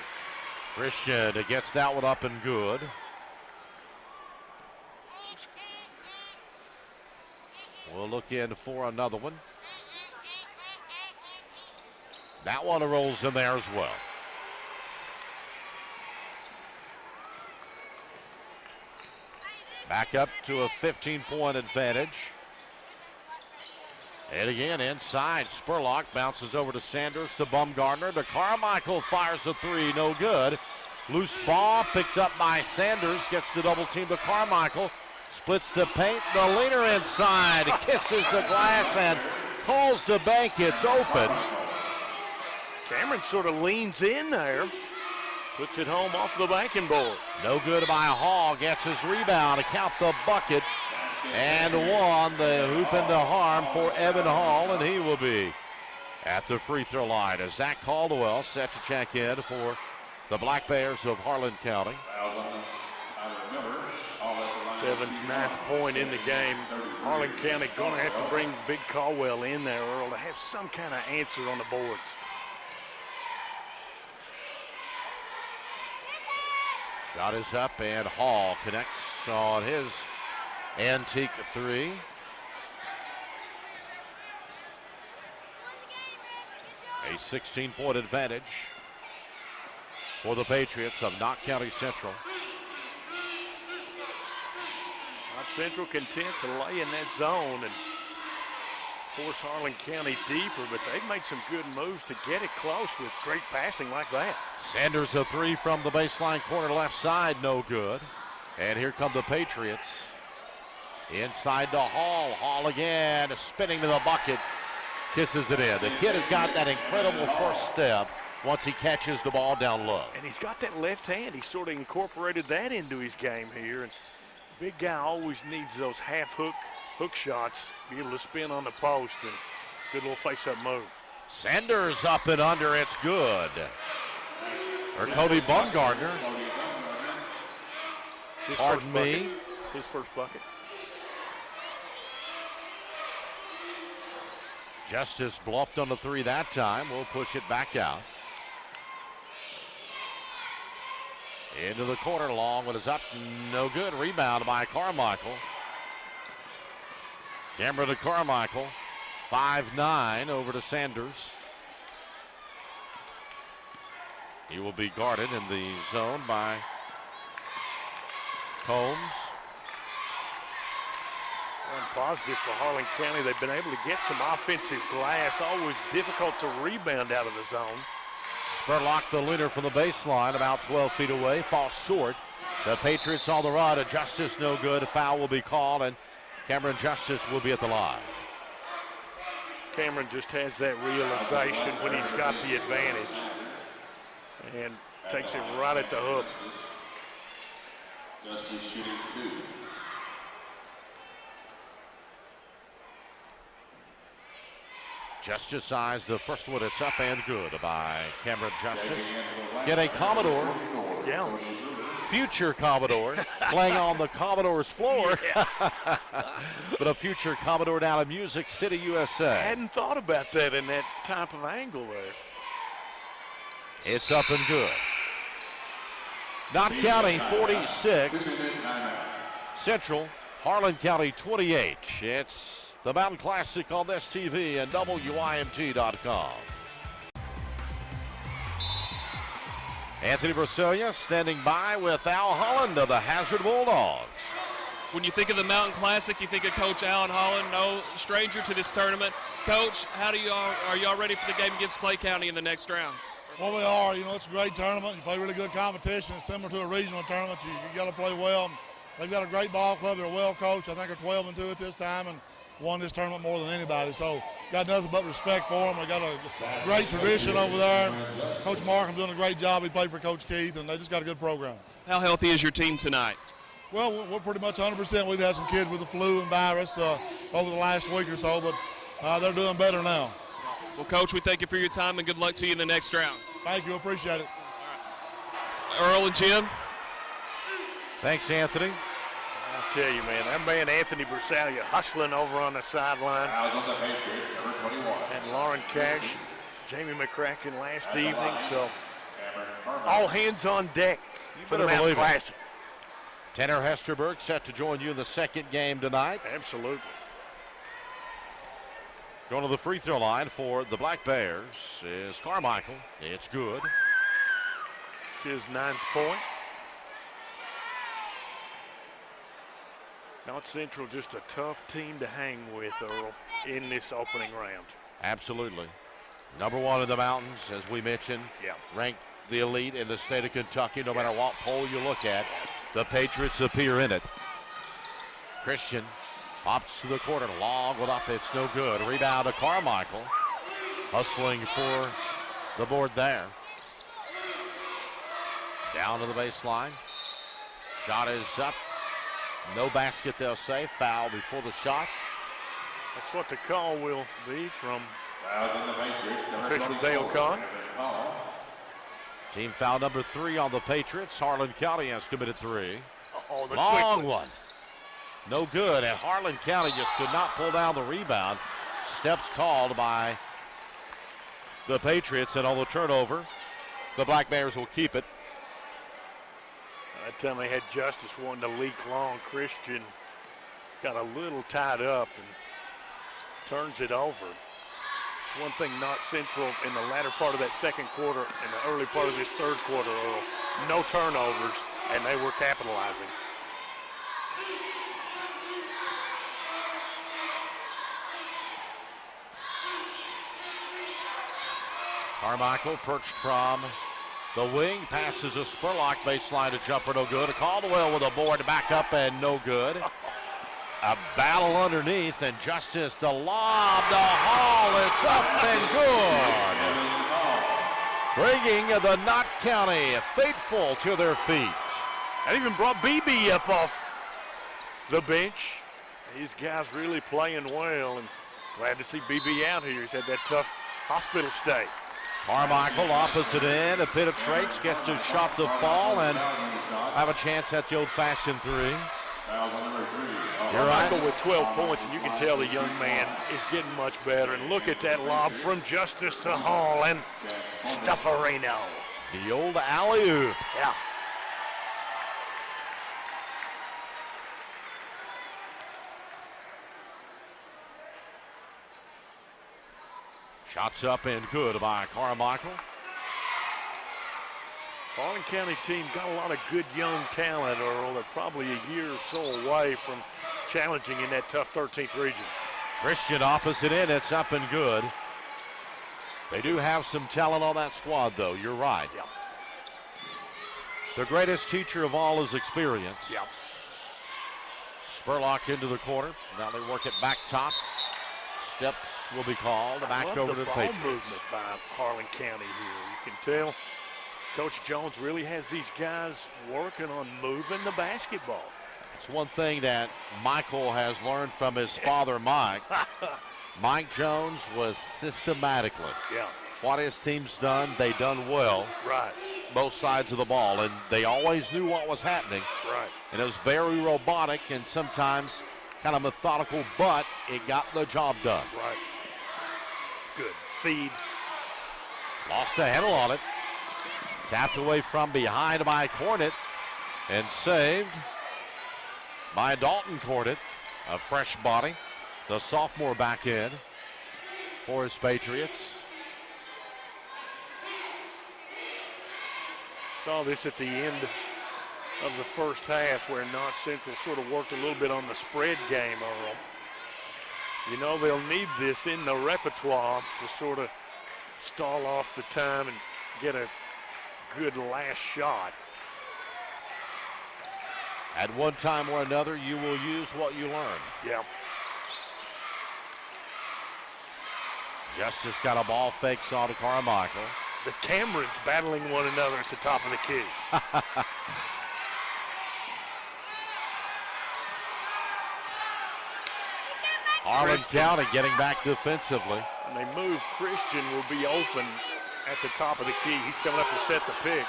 Christian gets that one up and good. We'll look in for another one. That one rolls in there as well. Back up to a 15-point advantage. And again, inside, Spurlock bounces over to Sanders, to Bumgardner, to Carmichael, fires the three, no good. Loose ball picked up by Sanders, gets the double team to Carmichael, splits the paint, the leaner inside, kisses the glass and calls the bank, it's open. Cameron sort of leans in there, puts it home off the banking board. No good by Hall, gets his rebound to count the bucket, and one, the hoop into harm for Evan Hall, and he will be at the free throw line as Zach Caldwell set to check in for the Black Bears of Harlan County. 7's 9th point in the game. Harlan County going to have to bring Big Caldwell in there, Earl, to have some kind of answer on the boards. Shot is up, and Hall connects on his antique three. A 16-point advantage for the Patriots of Knott County Central. Knott Central content to lay in that zone and force Harlan County deeper, but they've made some good moves to get it close with great passing like that. Sanders a three from the baseline corner left side, no good. And here come the Patriots. Inside to Hall. Hall again, spinning to the bucket, kisses it in. The kid has got that incredible first step once he catches the ball down low. And he's got that left hand. He sort of incorporated that into his game here. And big guy always needs those half hook shots, be able to spin on the post, and good little face-up move. Sanders up and under, it's good. Or Cody Bumgardner. Pardon me. His first bucket. Justice bluffed on the three that time. We'll push it back out. Into the corner, long one is up, no good. Rebound by Carmichael. Camera to Carmichael, 5'9", over to Sanders. He will be guarded in the zone by Combs. One positive for Harlan County, they've been able to get some offensive glass, always difficult to rebound out of the zone. Spurlock, the leader from the baseline, about 12 feet away, falls short. The Patriots on the run, a Justice no good, a foul will be called, and Cameron Justice will be at the line. Cameron just has that realization when he's got the advantage and takes it right at the hook. Justice shooting 2. Justice eyes the first one. It's up and good by Cameron Justice. Get a Commodore. Yeah. Future Commodore playing on the Commodore's floor. Yeah. But a future Commodore down in Music City, USA. I hadn't thought about that in that type of angle there. It's up and good. Knott County 46, Central, Harlan County 28. It's the Mountain Classic on this TV and WIMT.com. Anthony Brasilia standing by with Al Holland of the Hazard Bulldogs. When you think of the Mountain Classic, you think of Coach Alan Holland, no stranger to this tournament. Coach, are y'all ready for the game against Clay County in the next round? Well, we are. You know, it's a great tournament. You play really good competition. It's similar to a regional tournament. You got to play well. They've got a great ball club. They're well coached. I think they're 12-2 at this time and won this tournament more than anybody. So got nothing but respect for them. They got a great tradition over there. Coach Markham doing a great job. He played for Coach Keith, and they just got a good program. How healthy is your team tonight? Well, we're pretty much 100%. We've had some kids with the flu and virus over the last week or so, but they're doing better now. Well, Coach, we thank you for your time and good luck to you in the next round. Thank you. Appreciate it. Earl and Jim. Thanks, Anthony. I'll tell you, man, that man Anthony Brasilia hustling over on the sideline. And Lauren Cash, Jamie McCracken last evening. So all hands on deck for the Mountain Classic. Tanner Hesterberg set to join you in the second game tonight. Absolutely. Going to the free throw line for the Black Bears is Carmichael. It's good. It's his 9th point. Knott Central just a tough team to hang with, Earl, in this opening round. Absolutely. Number 1 in the mountains, as we mentioned. Yeah. Ranked the elite in the state of Kentucky, no matter what poll you look at. The Patriots appear in it. Christian pops to the corner, long one up, it's no good. Rebound to Carmichael. Hustling for the board there. Down to the baseline. Shot is up. No basket, they'll say. Foul before the shot. That's what the call will be from official Dale Kahn. Team foul number 3 on the Patriots. Harlan County has committed 3. Long one. No good, and Harlan County just could not pull down the rebound. Steps called by the Patriots, and on the turnover, the Black Bears will keep it. That time they had Justice wanting to leak long. Christian got a little tied up and turns it over. It's one thing Knott Central in the latter part of that second quarter and the early part of this third quarter, Earl, no turnovers, and they were capitalizing. Carmichael perched from the wing, passes a Spurlock baseline to jumper, no good. A Caldwell with a board back up and no good. A battle underneath, and Justice the lob to Hall. It's up and good. Bringing the Knott County faithful to their feet. That even brought BB up off the bench. These guys really playing well, and glad to see BB out here. He's had that tough hospital stay. Carmichael opposite end, penetrates, gets his shot to fall, and have a chance at the old-fashioned 3. You're right. With 12 points, and you can tell the young man is getting much better. And look at that lob from Justice to Hall and Stuffarino. The old alley-oop. Yeah. Shots up and good by Carmichael. Harlan County team got a lot of good young talent, Earl. They're probably a year or so away from challenging in that tough 13th region. Christian opposite end, it's up and good. They do have some talent on that squad, though. You're right. Yeah. The greatest teacher of all is experience. Yeah. Spurlock into the corner. Now they work it back top. Steps will be called back over to the Patriots. Ball movement by Harlan County here. You can tell Coach Jones really has these guys working on moving the basketball. It's one thing that Michael has learned from his father, Mike. Mike Jones was systematically. Yeah. What his team's done, they done well. Right. Both sides of the ball, and they always knew what was happening. Right. And it was very robotic and sometimes kind of methodical, but it got the job done. Right. Good feed. Lost the handle on it. Tapped away from behind by Cornett and saved by Dalton Cornett, a fresh body, the sophomore back in for his Patriots. Saw this at the end of the first half where Knott Central sort of worked a little bit on the spread game, Earl. You know they'll need this in the repertoire to sort of stall off the time and get a good last shot. At one time or another, you will use what you learn. Yeah. Justice got a ball fake, saw to Carmichael. The Camerons battling one another at the top of the key. Harlan County getting back defensively. And they move. Christian will be open at the top of the key. He's coming up to set the pick.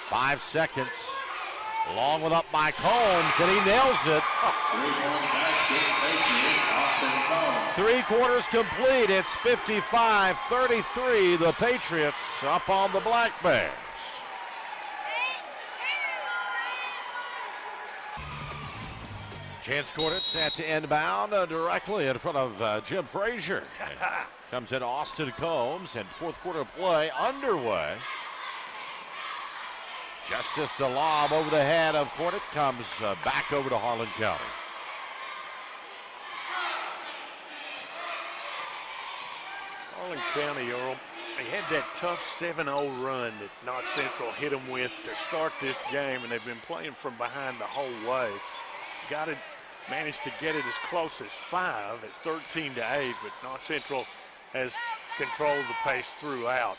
5 seconds. Long one up by Combs, and he nails it. 3 quarters complete. It's 55-33. The Patriots up on the Black Bears. Chance Cornett set to inbound directly in front of Jim Frazier. Comes in Austin Combs, and fourth quarter play underway. Justice the lob over the head of Cornett, comes back over to Harlan County. Harlan County, Earl, they had that tough 7-0 run that Knott Central hit them with to start this game, and they've been playing from behind the whole way. Managed to get it as close as 5 at 13-8, but Knott Central has controlled the pace throughout.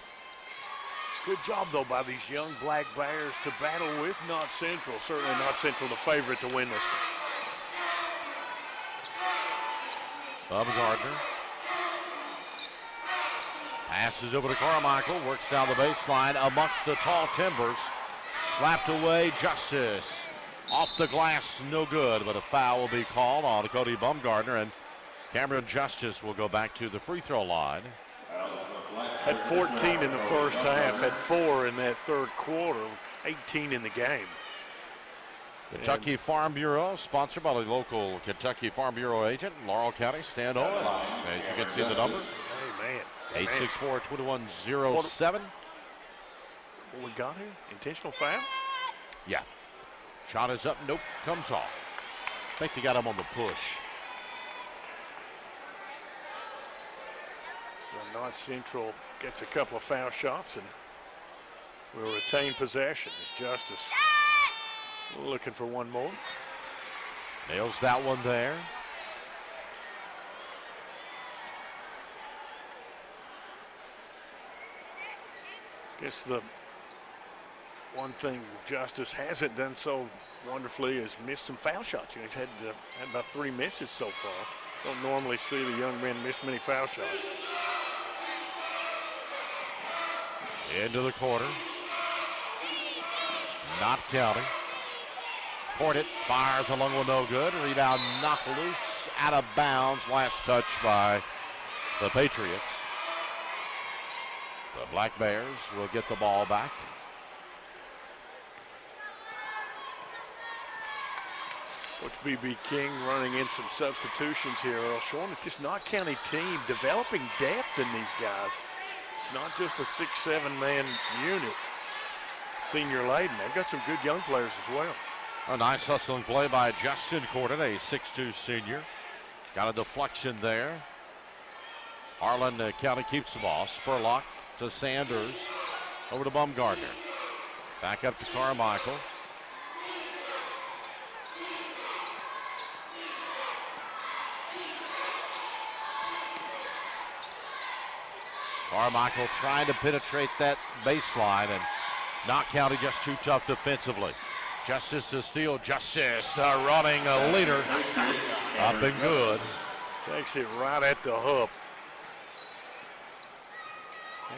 Good job, though, by these young Black Bears to battle with Knott Central. Certainly Knott Central the favorite to win this one. Gardner passes over to Carmichael, works down the baseline amongst the tall timbers. Slapped away, Justice. Off the glass, no good, but a foul will be called on Cody Bumgardner, and Cameron Justice will go back to the free throw line. Had 14 in the first half, had 4 in that third quarter, 18 in the game. Kentucky Farm Bureau, sponsored by the local Kentucky Farm Bureau agent, Laurel County, Stan Owens. As you can see the number, Hey, man. 864-2107. What we got here? Intentional foul? Yeah. Shot is up, nope, comes off. I think they got him on the push. So Knott Central gets a couple of foul shots and will retain possession as Justice looking for one more. Nails that one there. Guess the one thing Justice hasn't done so wonderfully is miss some foul shots. You know, he's had about 3 misses so far. Don't normally see the young men miss many foul shots. Into the corner. Knott County. Cornett fires along with no good. Rebound knocked loose, out of bounds. Last touch by the Patriots. The Black Bears will get the ball back. Coach B.B. King running in some substitutions here, Earl, showing that this Knott County team developing depth in these guys. It's not just a 6-7 man unit. Senior laden, they've got some good young players as well. A nice hustling play by Justin Cornett, a 6'2 senior. Got a deflection there. Harlan County keeps the ball. Spurlock to Sanders. Over to Bumgardner. Back up to Carmichael. Carmichael trying to penetrate that baseline, and Knott County just too tough defensively. Justice to steal. Justice running a leader. Up and good. Takes it right at the hook.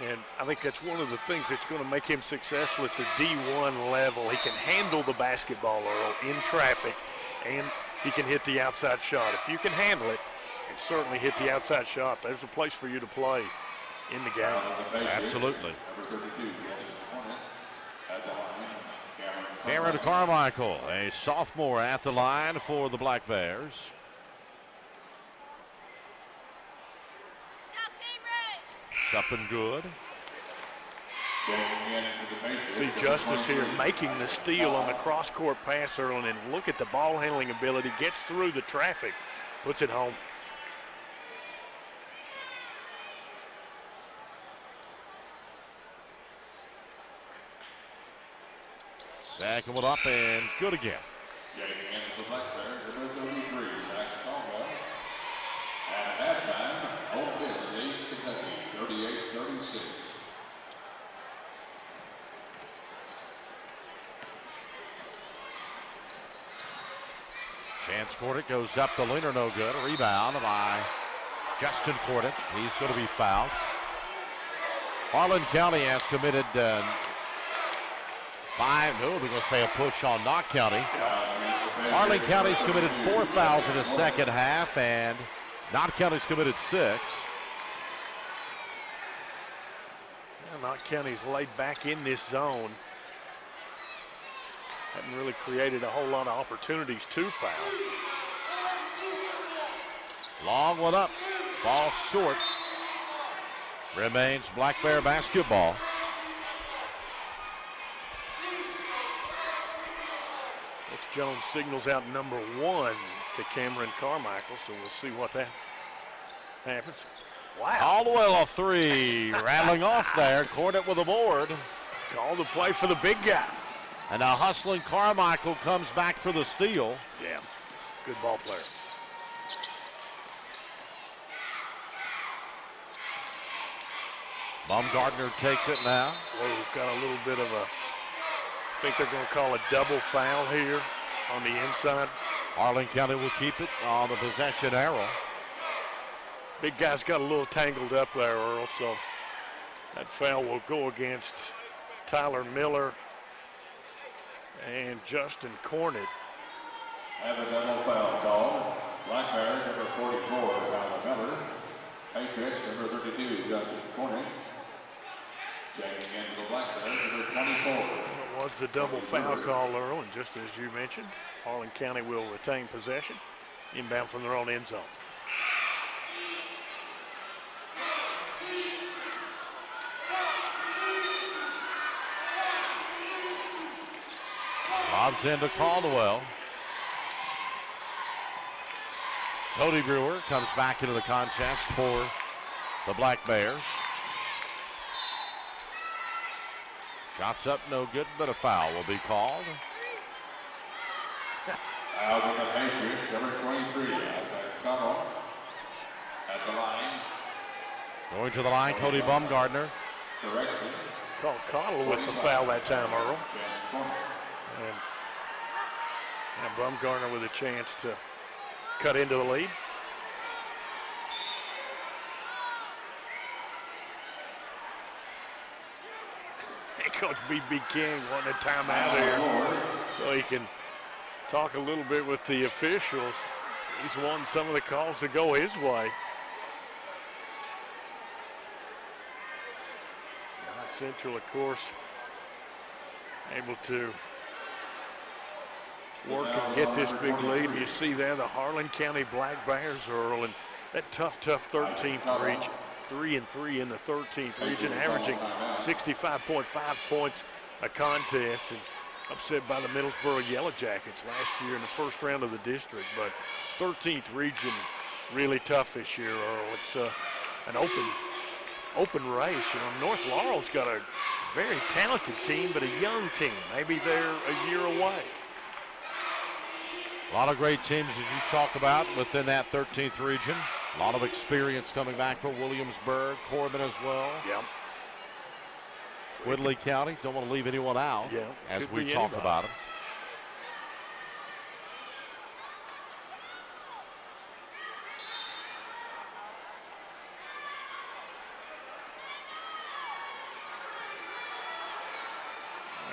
And I think that's one of the things that's going to make him successful at the D1 level. He can handle the basketball, Earl, in traffic, and he can hit the outside shot. If you can handle it and certainly hit the outside shot, there's a place for you to play in the game. Absolutely. Cameron Carmichael, a sophomore at the line for the Black Bears. Up and good. See Justice here making the steal on the cross-court pass, Erlen, and look at the ball handling ability. Gets through the traffic, puts it home. Second one up and good again. Getting into the Black Bears, number 33, Zach Caldwell. And at halftime, Ole Miss leads Kentucky, 38-36. Chance Corditt goes up the leaner, no good. A rebound by Justin Corditt. He's going to be fouled. Harlan County has committed they're going to say a push on Knott County. Harlan County's committed 4 fouls in the second half, and Knott County's committed 6. Well, Knott County's laid back in this zone. Haven't really created a whole lot of opportunities to foul. Long one up, falls short. Remains Black Bear basketball. Mitch Jones signals out number 1 to Cameron Carmichael, so we'll see what that happens. Wow. All the way off 3, rattling off there. Corditt with a board. Call the play for the big guy. And now hustling Carmichael comes back for the steal. Yeah, good ball player. Baumgartner takes it now. Whoa, got a little bit of a, I think they're going to call a double foul here on the inside. Harlan County will keep it on the possession arrow. Big guy's got a little tangled up there, Earl, so that foul will go against Tyler Miller and Justin Cornett. Have a double foul called. Black Bear, number 44, Tyler Miller. Patriots, number 32, Justin Cornett. Checking into the Black Bear, number 24. It was the double foul call, Earl, and just as you mentioned, Harlan County will retain possession. Inbound from their own end zone. Lobs into Caldwell. Cody Brewer comes back into the contest for the Black Bears. Shots up, no good, but a foul will be called. Out with the Patriots, number 23, outside Connell. At the line. Going to the line, Cody Baumgartner. Correction. Called Connell with the foul that time, Earl. And Baumgartner with a chance to cut into the lead. And Coach B.B. King wanting a timeout here so he can talk a little bit with the officials. He's wanting some of the calls to go his way. Knott Central, of course, able to work and get this big lead. You see there the Harlan County Black Bears, Earl, and that tough 13th region. 3-3 in the 13th region, averaging 65.5 points a contest, and upset by the Middlesboro Yellow Jackets last year in the first round of the district. But 13th region really tough this year, Earl. It's an open race. You know, North Laurel's got a very talented team, but a young team. Maybe they're a year away. A lot of great teams, as you talk about, within that 13th region. A lot of experience coming back from Williamsburg. Corbin as well. Yeah. Woodley County, don't want to leave anyone out as we talk about them.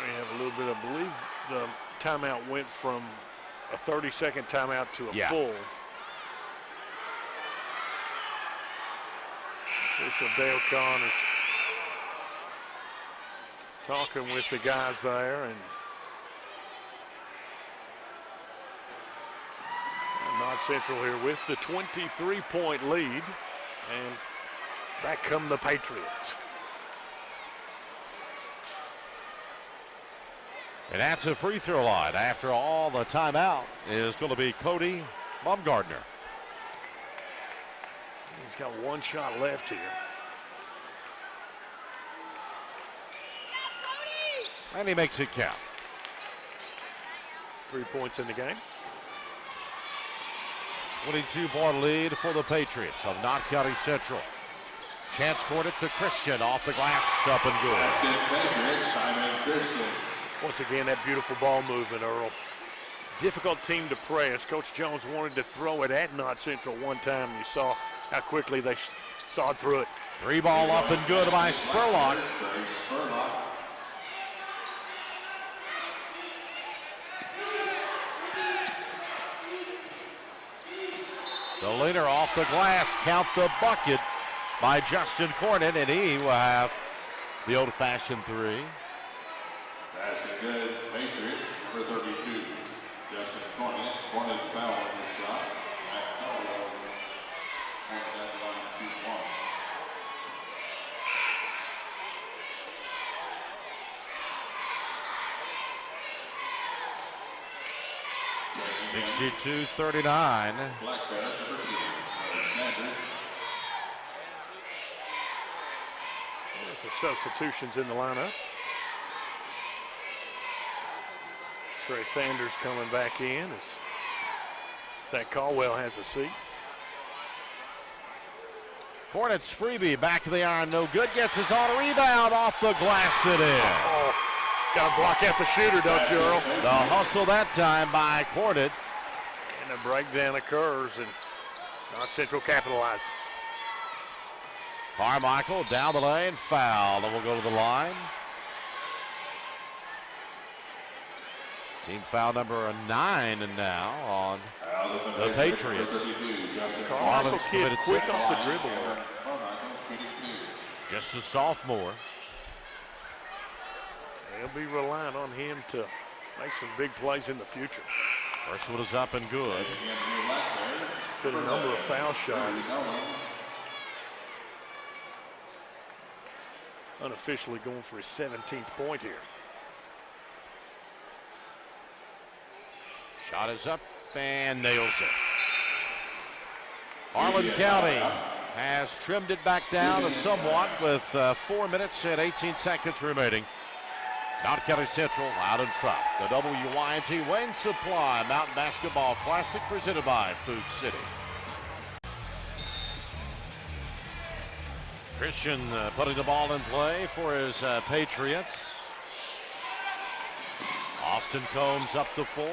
We have a little bit, I believe the timeout went from a 30-second timeout to a full. Official Dale Kahn is talking with the guys there, and Knott Central here with the 23-point lead, and back come the Patriots. And that's a free throw line. After all, the timeout is going to be Cody Baumgartner. He's got one shot left here. And he makes it count. 3 points in the game. 22-point lead for the Patriots of Knott County Central. Chance court it to Christian, off the glass, up and good. Once again, that beautiful ball movement, Earl. Difficult team to press. Coach Jones wanted to throw it at Knott Central one time, and you saw how quickly they sawed through it. 3 ball up and good by Spurlock. The leader off the glass, count the bucket by Justin Cornett, and he will have the old-fashioned 3. Basket good, Patriots, number 32, Justin Cornett. Cornett foul on the shot. Matt Harlan, Cornett at the line to shoot 1. $62-39. Black Bear, number 2, Sanders. There's some substitutions in the lineup. Trey Sanders coming back in as Zach Caldwell has a seat. Cornett's freebie, back of the iron, no good. Gets his on a rebound, off the glass it in. Oh, got to block out the shooter, don't you, Earl? The hustle that time by Cornett. And a breakdown occurs, and Knott Central capitalizes. Carmichael down the lane, foul, and we'll go to the line. Team foul number 9 and now on the Patriots. Carmichael kid quick off the dribble. Just a sophomore. They'll be relying on him to make some big plays in the future. First one is up and good. Hit a number of foul shots. Unofficially going for his 17th point here. Shot is up and nails it. Harlan County has trimmed it back down somewhat with 4 minutes and 18 seconds remaining. Knott County Central out in front. The WYNT Wayne Supply Mountain Basketball Classic presented by Food City. Christian putting the ball in play for his Patriots. Austin Combs up to 4.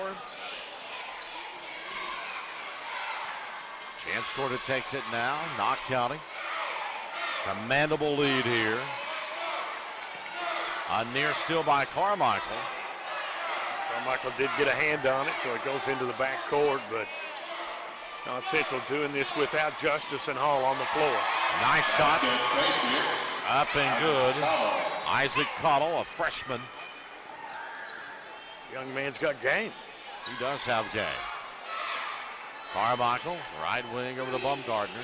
Chance Corder takes it now. Knott County. Commandable lead here. A near steal by Carmichael. Carmichael did get a hand on it, so it goes into the back court, but Knott Central doing this without Justice and Hall on the floor. Nice shot. Up and good. Isaac Cottle, a freshman. Young man's got game. He does have game. Carmichael, right wing over to Baumgartner.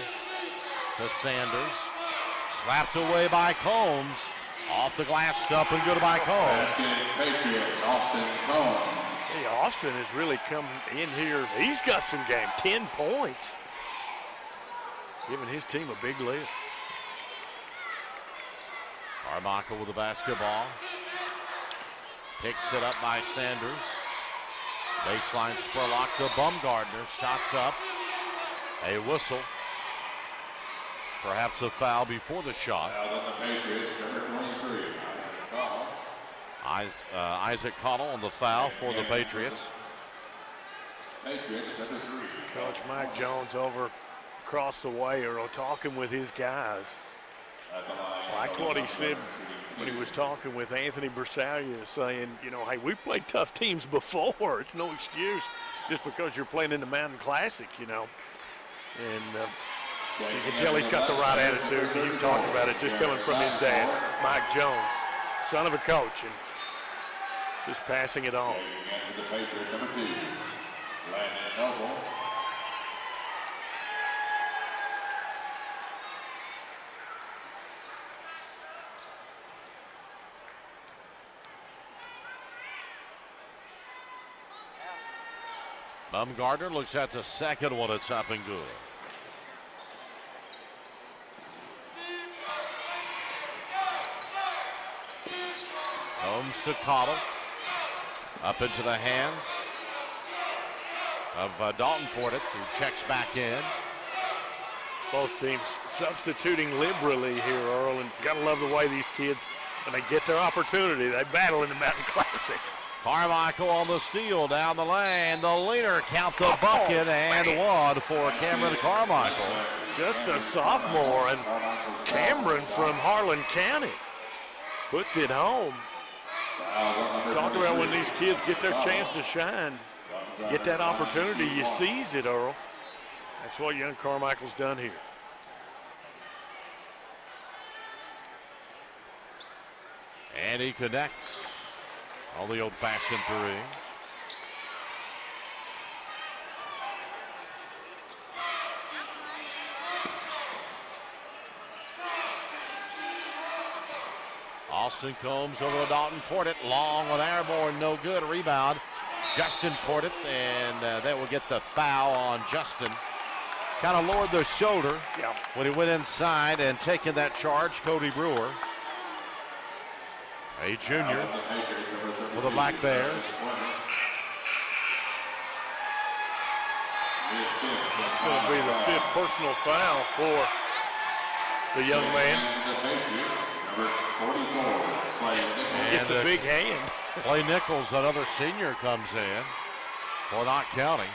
To Sanders. Slapped away by Combs. Off the glass, up and good by Combs. Patriots, Austin Combs. Hey, Austin has really come in here. He's got some game, 10 points. Giving his team a big lift. Carmichael with the basketball. Picks it up by Sanders. Baseline Spurlock to Baumgartner. Shots up. A whistle. Perhaps a foul before the shot. Foul on the Patriots, number 23, Isaac Connell. Isaac Connell on the foul for the Patriots. Patriots, number 3. Coach Mike Jones over across the way, Earl, talking with his guys. Like what he said when he was talking with Anthony Bersalia, saying, you know, hey, we've played tough teams before. It's no excuse just because you're playing in the Mountain Classic, you know. And you can tell he's got the right attitude. You talked about it just coming from his dad, Mike Jones, son of a coach, and just passing it on. The Patriot, number 2, Landon Noble. Baumgartner looks at the second one. It's up and good. Holmes to Cottle. Up into the hands of Dalton Portet, who checks back in. Both teams substituting liberally here, Earl, and gotta love the way these kids, when they get their opportunity, they battle in the Mountain Classic. Carmichael on the steal down the lane. The leaner count the bucket and one for Cameron Carmichael. Just a sophomore, and Cameron from Harlan County puts it home. Talk about when these kids get their chance to shine, get that opportunity, you seize it, Earl. That's what young Carmichael's done here. And he connects on the old-fashioned three. Austin Combs over to Dalton Portet. Long with airborne, no good. Rebound, Justin Portet, and that will get the foul on Justin. Kind of lowered the shoulder when he went inside and taking that charge, Cody Brewer. A junior for the Black Bears. It's going to be the 5th personal foul for the young man. It's a big hand. Clay Nichols, another senior, comes in for Knott County.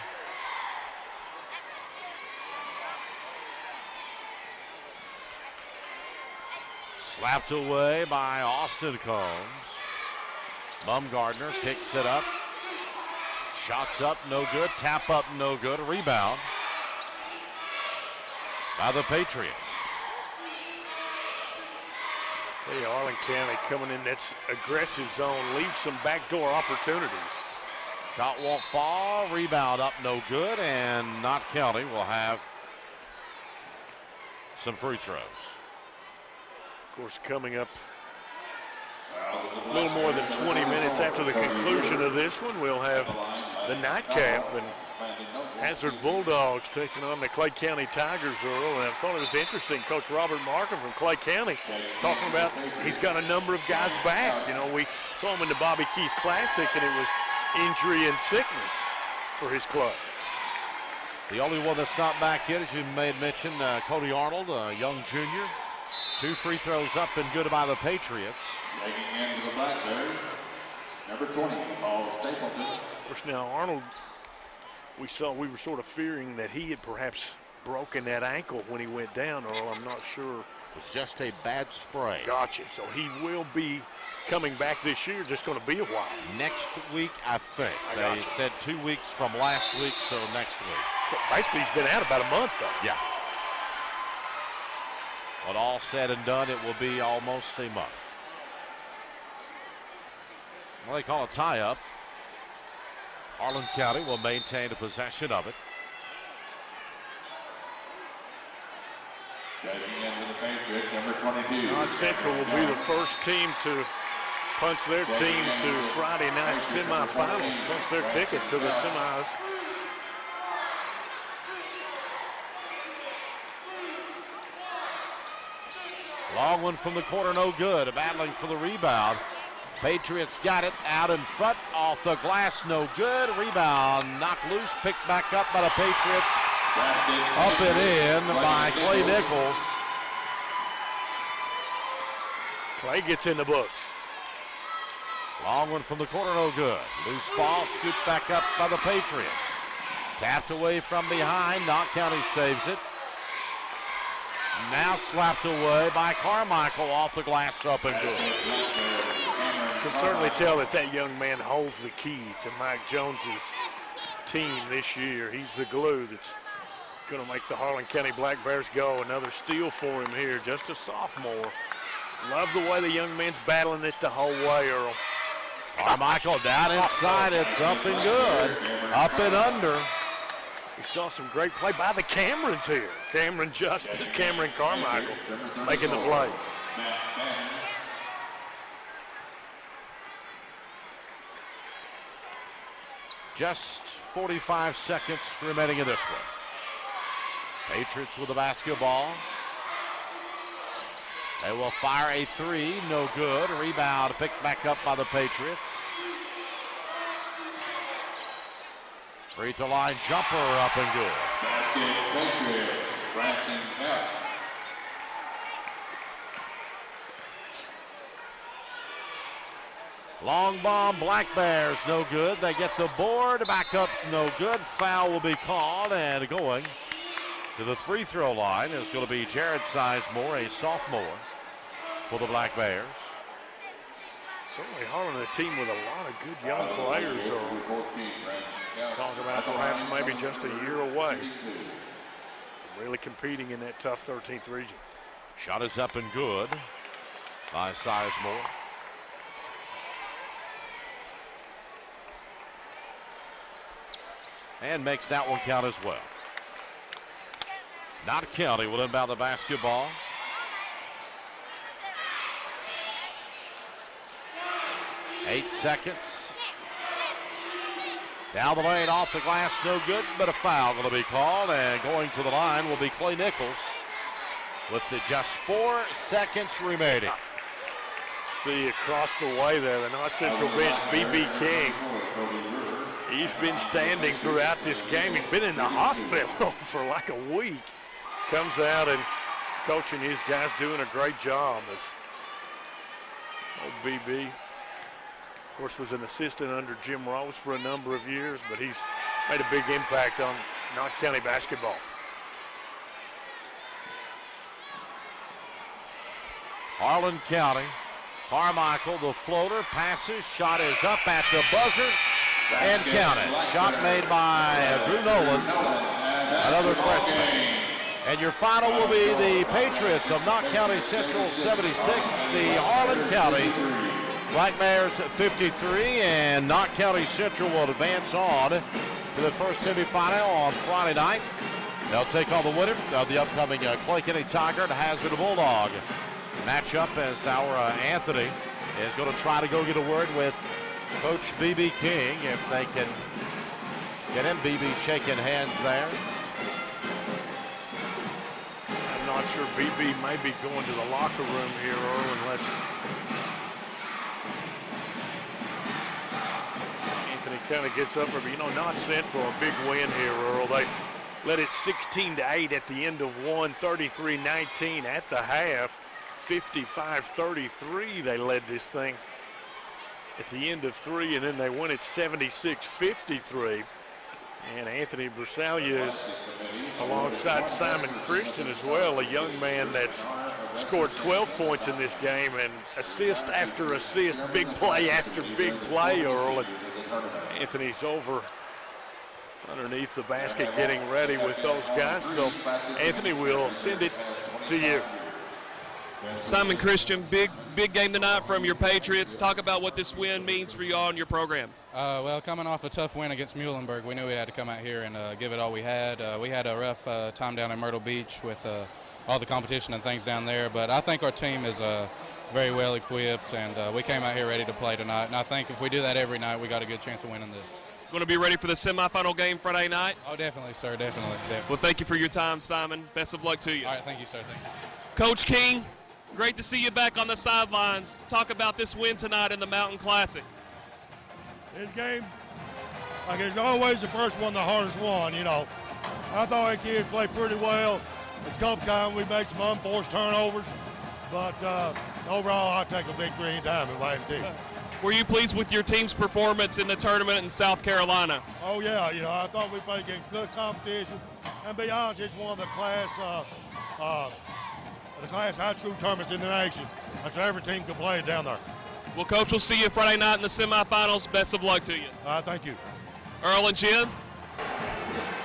Slapped away by Austin Combs. Baumgartner picks it up. Shots up, no good. Tap up, no good. Rebound by the Patriots. Hey, Harlan County coming in this aggressive zone, leaves some backdoor opportunities. Shot won't fall. Rebound up, no good. And Knott County will have some free throws. Of course, coming up a little more than 20 minutes after the conclusion of this one, we'll have the nightcap and Hazard Bulldogs taking on the Clay County Tigers, Earl. And I thought it was interesting, Coach Robert Markham from Clay County talking about he's got a number of guys back. You know, we saw him in the Bobby Keith Classic, and it was injury and sickness for his club. The only one that's not back yet, as you may mention, Cody Arnold, a young junior. 2 free throws up and good by the Patriots. Taking into the Black Bears, number 20, Paul Stapleton. Of course, now Arnold, we were sort of fearing that he had perhaps broken that ankle when he went down, Earl. I'm not sure. It was just a bad sprain. Gotcha. So he will be coming back this year, just going to be a while. Next week, I think. They said 2 weeks from last week, so next week. So basically, he's been out about a month, though. Yeah. When all said and done, it will be almost a month. Well, they call a tie-up. Harlan County will maintain the possession of it. Checking in with the Patriots, number 22. Knott Central will be the first team to punch their team to Friday night semifinals, punch their ticket to the semis. Long one from the corner, no good. Battling for the rebound. Patriots got it out in front, off the glass, no good. Rebound knocked loose, picked back up by the Patriots. Up and in by Clay Nichols. Clay gets in the books. Long one from the corner, no good. Loose ball scooped back up by the Patriots. Tapped away from behind. Knott County saves it. Now slapped away by Carmichael off the glass, up and good. You can certainly tell that young man holds the key to Mike Jones's team this year. He's the glue that's going to make the Harlan County Black Bears go. Another steal for him here, just a sophomore. Love the way the young man's battling it the whole way, Earl. Carmichael down inside, it's up and good. Up and under. We saw some great play by the Camerons here. Cameron Justice, Cameron Carmichael making the plays. Just 45 seconds remaining in this one. Patriots with the basketball. They will fire a three, no good. Rebound picked back up by the Patriots. Free throw line jumper up and good. Long bomb, Black Bears, no good. They get the board, back up, no good. Foul will be called, and going to the free throw line is going to be Jared Sizemore, a sophomore for the Black Bears. Certainly Harlan, a team with a lot of good young players. Talk about perhaps maybe just a year away. Really competing in that tough 13th region. Shot is up and good by Sizemore. And makes that one count as well. Knott County will inbound the basketball. Eight seconds. Down the lane, off the glass, no good, but a foul going to be called, and going to the line will be Clay Nichols with just 4 seconds remaining. See across the way there, the Knott Central bench, B.B. King. He's been standing throughout this game. He's been in the hospital for like a week. Comes out and coaching his guys, doing a great job. As old B.B., of course, was an assistant under Jim Rose for a number of years, but he's made a big impact on Knott County basketball. Harlan County, Carmichael, the floater, passes, shot is up at the buzzer, and counted. Shot made by Drew Nolan, another freshman. And your final will be the Patriots of Knott County Central 76, the Harlan County Black Bears 53, and Knott County Central will advance on to the first semifinal on Friday night. They'll take on the winner of the upcoming Clay County Tiger and Hazard Bulldog matchup, as our Anthony is going to try to go get a word with Coach B.B. King if they can get him. B.B. shaking hands there. I'm not sure B.B. may be going to the locker room here, Earl, unless Anthony kind of gets up. You know, Knott Central, a big win here, Earl. They led it 16-8 at the end of one, 33-19 at the half. 55-33 they led this thing at the end of three, and then they won it 76-53. And Anthony Brusalia is alongside Simon Christian as well, a young man that's scored 12 points in this game, and assist after assist, big play after big play, Earl. And Anthony's over underneath the basket getting ready with those guys. So Anthony will send it to you. Simon Christian, big game tonight from your Patriots. Talk about what this win means for you all in your program. Well, coming off a tough win against Muhlenberg, we knew we had to come out here and give it all we had. We had a rough time down in Myrtle Beach with all the competition and things down there, but I think our team is very well equipped, and we came out here ready to play tonight. And I think if we do that every night, we got a good chance of winning this. Going to be ready for the semifinal game Friday night? Oh, definitely, sir, definitely. Well, thank you for your time, Simon. Best of luck to you. All right, thank you, sir. Thank you. Coach King, great to see you back on the sidelines. Talk about this win tonight in the Mountain Classic. This game, like it's always the first one, the hardest one, you know. I thought our kids played pretty well. It's a couple times we made some unforced turnovers, but the overall, I'll take a victory anytime in YMT. Were you pleased with your team's performance in the tournament in South Carolina? Oh, yeah, I thought we played against good competition. And to be honest, it's one of the class high school tournaments in the nation. So every team can play it down there. Well, Coach, we'll see you Friday night in the semifinals. Best of luck to you. Thank you. Earl and Jim.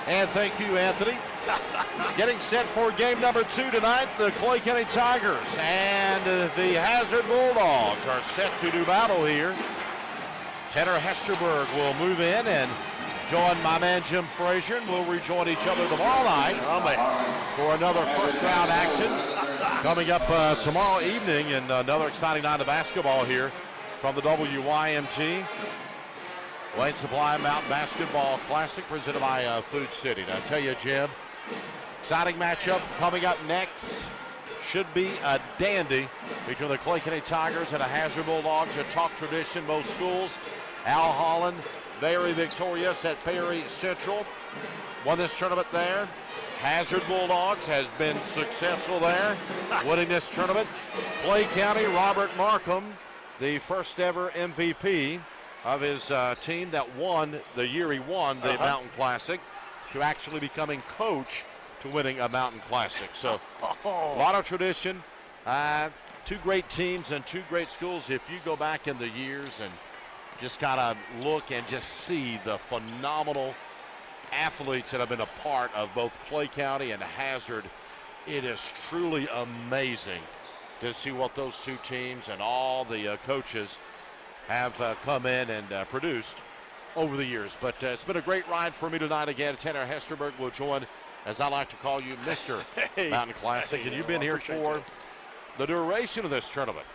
And thank you, Anthony. Getting set for game number 2 tonight, the Clay County Tigers and the Hazard Bulldogs are set to do battle here. Tanner Hesterberg will move in and join my man Jim Frazier, and we'll rejoin each other tomorrow night for another first-round action coming up tomorrow evening, and another exciting night of basketball here from the WYMT Wayne Supply Mountain Basketball Classic presented by Food City. Now, I tell you, Jim, exciting matchup coming up next. Should be a dandy between the Clay County Tigers and the Hazard Bulldogs. A talk tradition, both schools. Al Holland, very victorious at Perry Central. Won this tournament there. Hazard Bulldogs has been successful there, winning this tournament. Clay County, Robert Markham, the first ever MVP of his team that won the year he won the Mountain Classic, to actually becoming coach to winning a Mountain Classic. So a lot of tradition. 2 great teams and 2 great schools. If you go back in the years and just kind of look and just see the phenomenal athletes that have been a part of both Clay County and Hazard, it is truly amazing to see what those 2 teams and all the coaches have come in and produced over the years. But it's been a great ride for me tonight. Again, Tanner Hesterberg will join, as I like to call you, Mr. Mountain Classic. And you've been here for the duration of this tournament.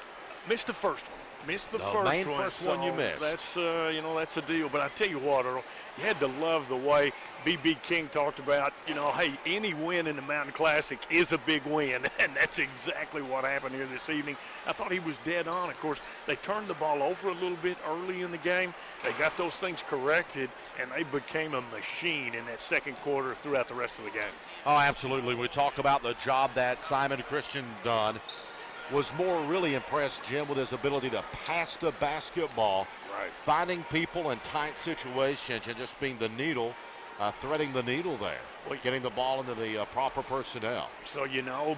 Missed the first one. Missed the first one you missed. That's that's a deal. But I tell you what, Earl, you had to love the way B.B. King talked about, hey, any win in the Mountain Classic is a big win, and that's exactly what happened here this evening. I thought he was dead on. Of course, they turned the ball over a little bit early in the game. They got those things corrected, and they became a machine in that second quarter throughout the rest of the game. Oh, absolutely. We talk about the job that Simon Christian done. Was more really impressed, Jim, with his ability to pass the basketball, finding people in tight situations and just being the needle, threading the needle there, getting the ball into the proper personnel. So,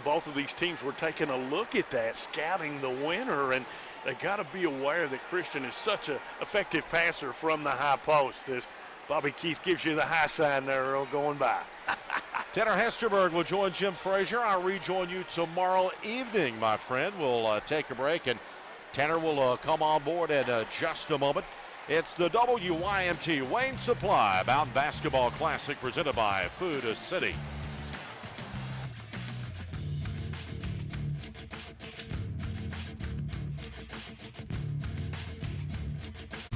both of these teams were taking a look at that, scouting the winner, and they got to be aware that Christian is such an effective passer from the high post. As Bobby Keith gives you the high sign there, Earl, going by. Tanner Hesterberg will join Jim Frazier. I'll rejoin you tomorrow evening, my friend. We'll take a break, and Tanner will come on board in just a moment. It's the WYMT Wayne Supply Mountain Basketball Classic presented by Food City.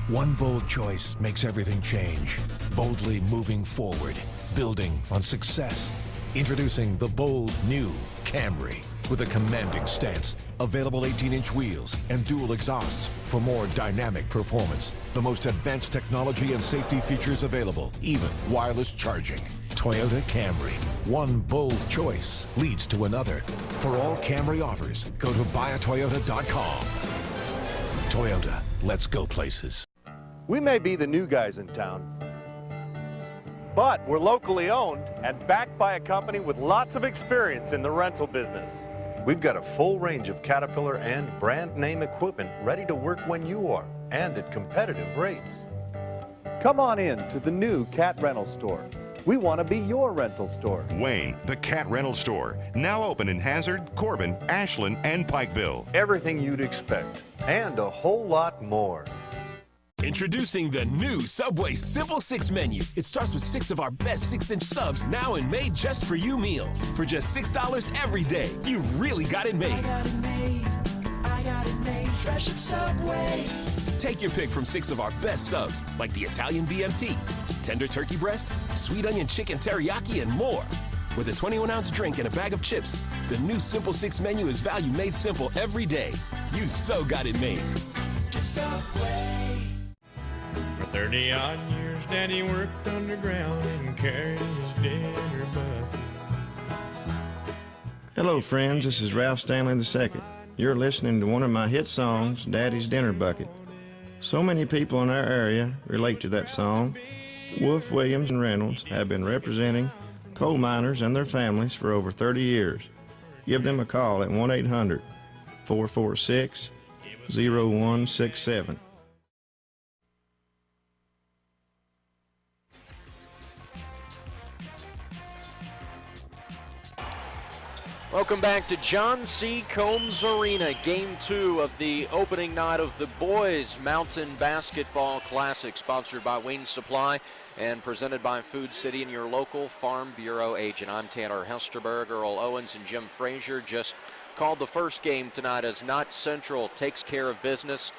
One bold choice makes everything change. Boldly moving forward, building on success. Introducing the bold new Camry with a commanding stance. Available 18-inch wheels and dual exhausts for more dynamic performance. The most advanced technology and safety features available, even wireless charging. Toyota Camry. One bold choice leads to another. For all Camry offers, go to buyatoyota.com. Toyota, let's go places. We may be the new guys in town, but we're locally owned and backed by a company with lots of experience in the rental business. We've got a full range of Caterpillar and brand name equipment ready to work when you are and at competitive rates. Come on in to the new Cat Rental Store. We want to be your rental store. Wayne, the Cat Rental Store, now open in Hazard, Corbin, Ashland, and Pikeville. Everything you'd expect and a whole lot more. Introducing the new Subway Simple 6 menu. It starts with 6 of our best 6-inch subs, now and made just for you meals. For just $6 every day, you really got it made. I got it made. I got it made. Fresh at Subway. Take your pick from 6 of our best subs, like the Italian BMT, tender turkey breast, sweet onion chicken teriyaki, and more. With a 21-ounce drink and a bag of chips, the new Simple 6 menu is value made simple every day. You so got it made. It's Subway. For 30-odd years, Daddy worked underground and carried his dinner bucket. Hello, friends. This is Ralph Stanley II. You're listening to one of my hit songs, Daddy's Dinner Bucket. So many people in our area relate to that song. Wolf, Williams, and Reynolds have been representing coal miners and their families for over 30 years. Give them a call at 1-800-446-0167. Welcome back to John C. Combs Arena, Game 2 of the opening night of the Boys Mountain Basketball Classic, sponsored by Wayne Supply and presented by Food City and your local Farm Bureau agent. I'm Tanner Hesterberg. Earl Owens and Jim Frazier just called the first game tonight as Knott Central takes care of business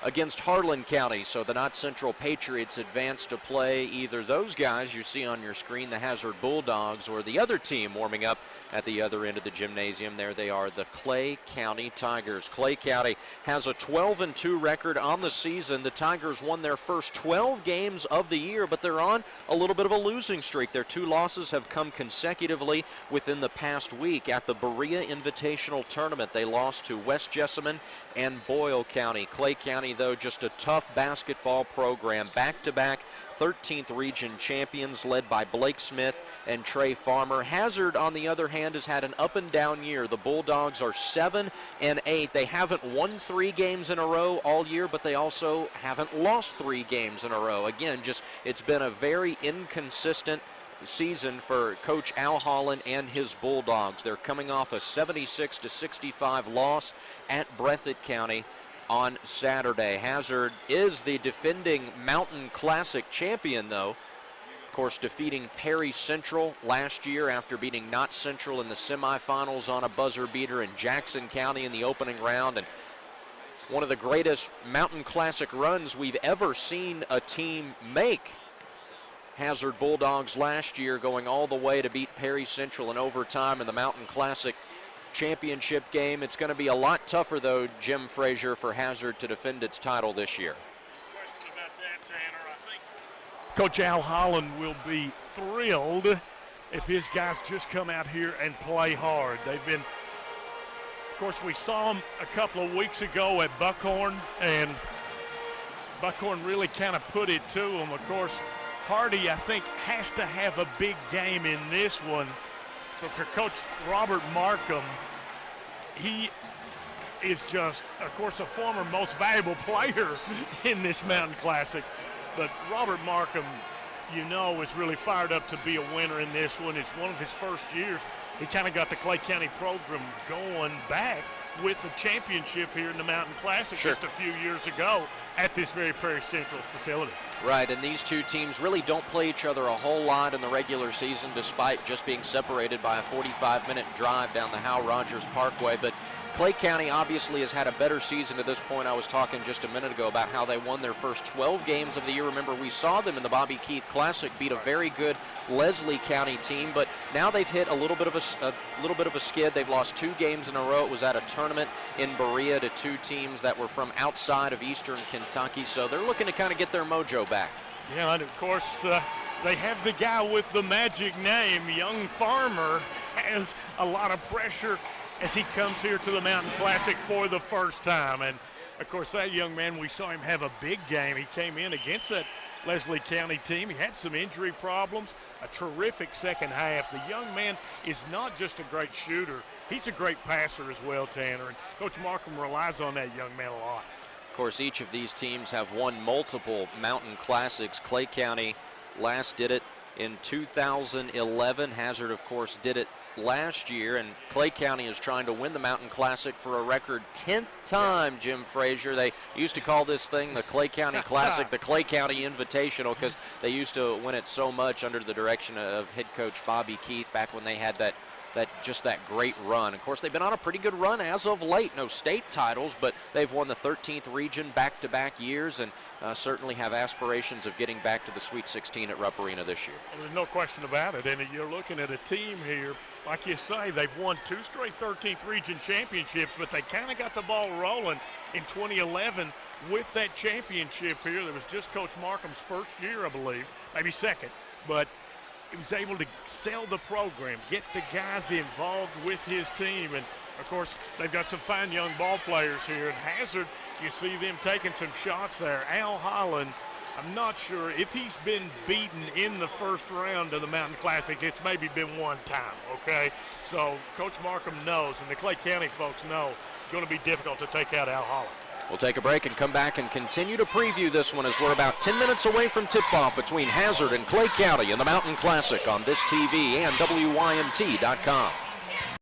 against Harlan County. So the Knott Central Patriots advance to play either those guys you see on your screen, the Hazard Bulldogs, or the other team warming up at the other end of the gymnasium. There they are, the Clay County Tigers. Clay County has a 12-2 record on the season. The Tigers won their first 12 games of the year, but they're on a little bit of a losing streak. Their 2 losses have come consecutively within the past week. At the Berea Invitational Tournament, they lost to West Jessamine and Boyle County. Clay County, though, just a tough basketball program. Back-to-back 13th region champions led by Blake Smith and Trey Farmer. Hazard, on the other hand, has had an up-and-down year. The Bulldogs are 7-8. They haven't won 3 games in a row all year, but they also haven't lost 3 games in a row. Again, just it's been a very inconsistent season for Coach Al Harlan and his Bulldogs. They're coming off a 76-65 loss at Breathitt County on Saturday. Hazard is the defending Mountain Classic champion, though. Of course, defeating Perry Central last year after beating Knott Central in the semifinals on a buzzer beater in Jackson County in the opening round. And one of the greatest Mountain Classic runs we've ever seen a team make. Hazard Bulldogs last year going all the way to beat Perry Central in overtime in the Mountain Classic championship game. It's going to be a lot tougher, though, Jim Frazier, for Hazard to defend its title this year. Question about that, Tanner. I think Coach Al Holland will be thrilled if his guys just come out here and play hard. They've been, of course, we saw them a couple of weeks ago at Buckhorn, and Buckhorn really kind of put it to them. Of course, Hardy, I think, has to have a big game in this one. But for Coach Robert Markham, he is just, of course, a former most valuable player in this Mountain Classic. But Robert Markham, you know, is really fired up to be a winner in this one. It's one of his first years. He kind of got the Clay County program going back with the championship here in the Mountain Classic just a few years ago at this very Perry Central facility. Right, and these two teams really don't play each other a whole lot in the regular season, despite just being separated by a 45-minute drive down the Hal Rogers Parkway. But Clay County obviously has had a better season to this point. I was talking just a minute ago about how they won their first 12 games of the year. Remember, we saw them in the Bobby Keith Classic beat a very good Leslie County team, but now they've hit a little bit of a skid. They've lost 2 games in a row. It was at a tournament in Berea to 2 teams that were from outside of eastern Kentucky, so they're looking to kind of get their mojo back. Yeah, and of course, they have the guy with the magic name. Young Farmer has a lot of pressure as he comes here to the Mountain Classic for the first time. And, of course, that young man, we saw him have a big game. He came in against that Leslie County team. He had some injury problems, a terrific second half. The young man is not just a great shooter. He's a great passer as well, Tanner. And Coach Markham relies on that young man a lot. Of course, each of these teams have won multiple Mountain Classics. Clay County last did it in 2011. Hazard, of course, did it last year, and Clay County is trying to win the Mountain Classic for a record 10th time, Jim Frazier. They used to call this thing the Clay County Classic, the Clay County Invitational, because they used to win it so much under the direction of head coach Bobby Keith back when they had that great run. Of course, they've been on a pretty good run as of late. No state titles, but they've won the 13th region back-to-back years, and certainly have aspirations of getting back to the Sweet 16 at Rupp Arena this year. Well, there's no question about it. And you're looking at a team here, like you say, they've won 2 straight 13th region championships, but they kind of got the ball rolling in 2011 with that championship here. That was just Coach Markham's first year, I believe, maybe second, but he was able to sell the program, get the guys involved with his team, and Of course, they've got some fine young ball players here. And Hazard, you see them taking some shots there. Al Harlan, I'm not sure if he's been beaten in the first round of the Mountain Classic. It's maybe been one time, okay? So Coach Markham knows, and the Clay County folks know, it's going to be difficult to take out Al Harlan. We'll take a break and come back and continue to preview this one as we're about 10 minutes away from tip-off between Hazard and Clay County in the Mountain Classic on this TV and WYMT.com.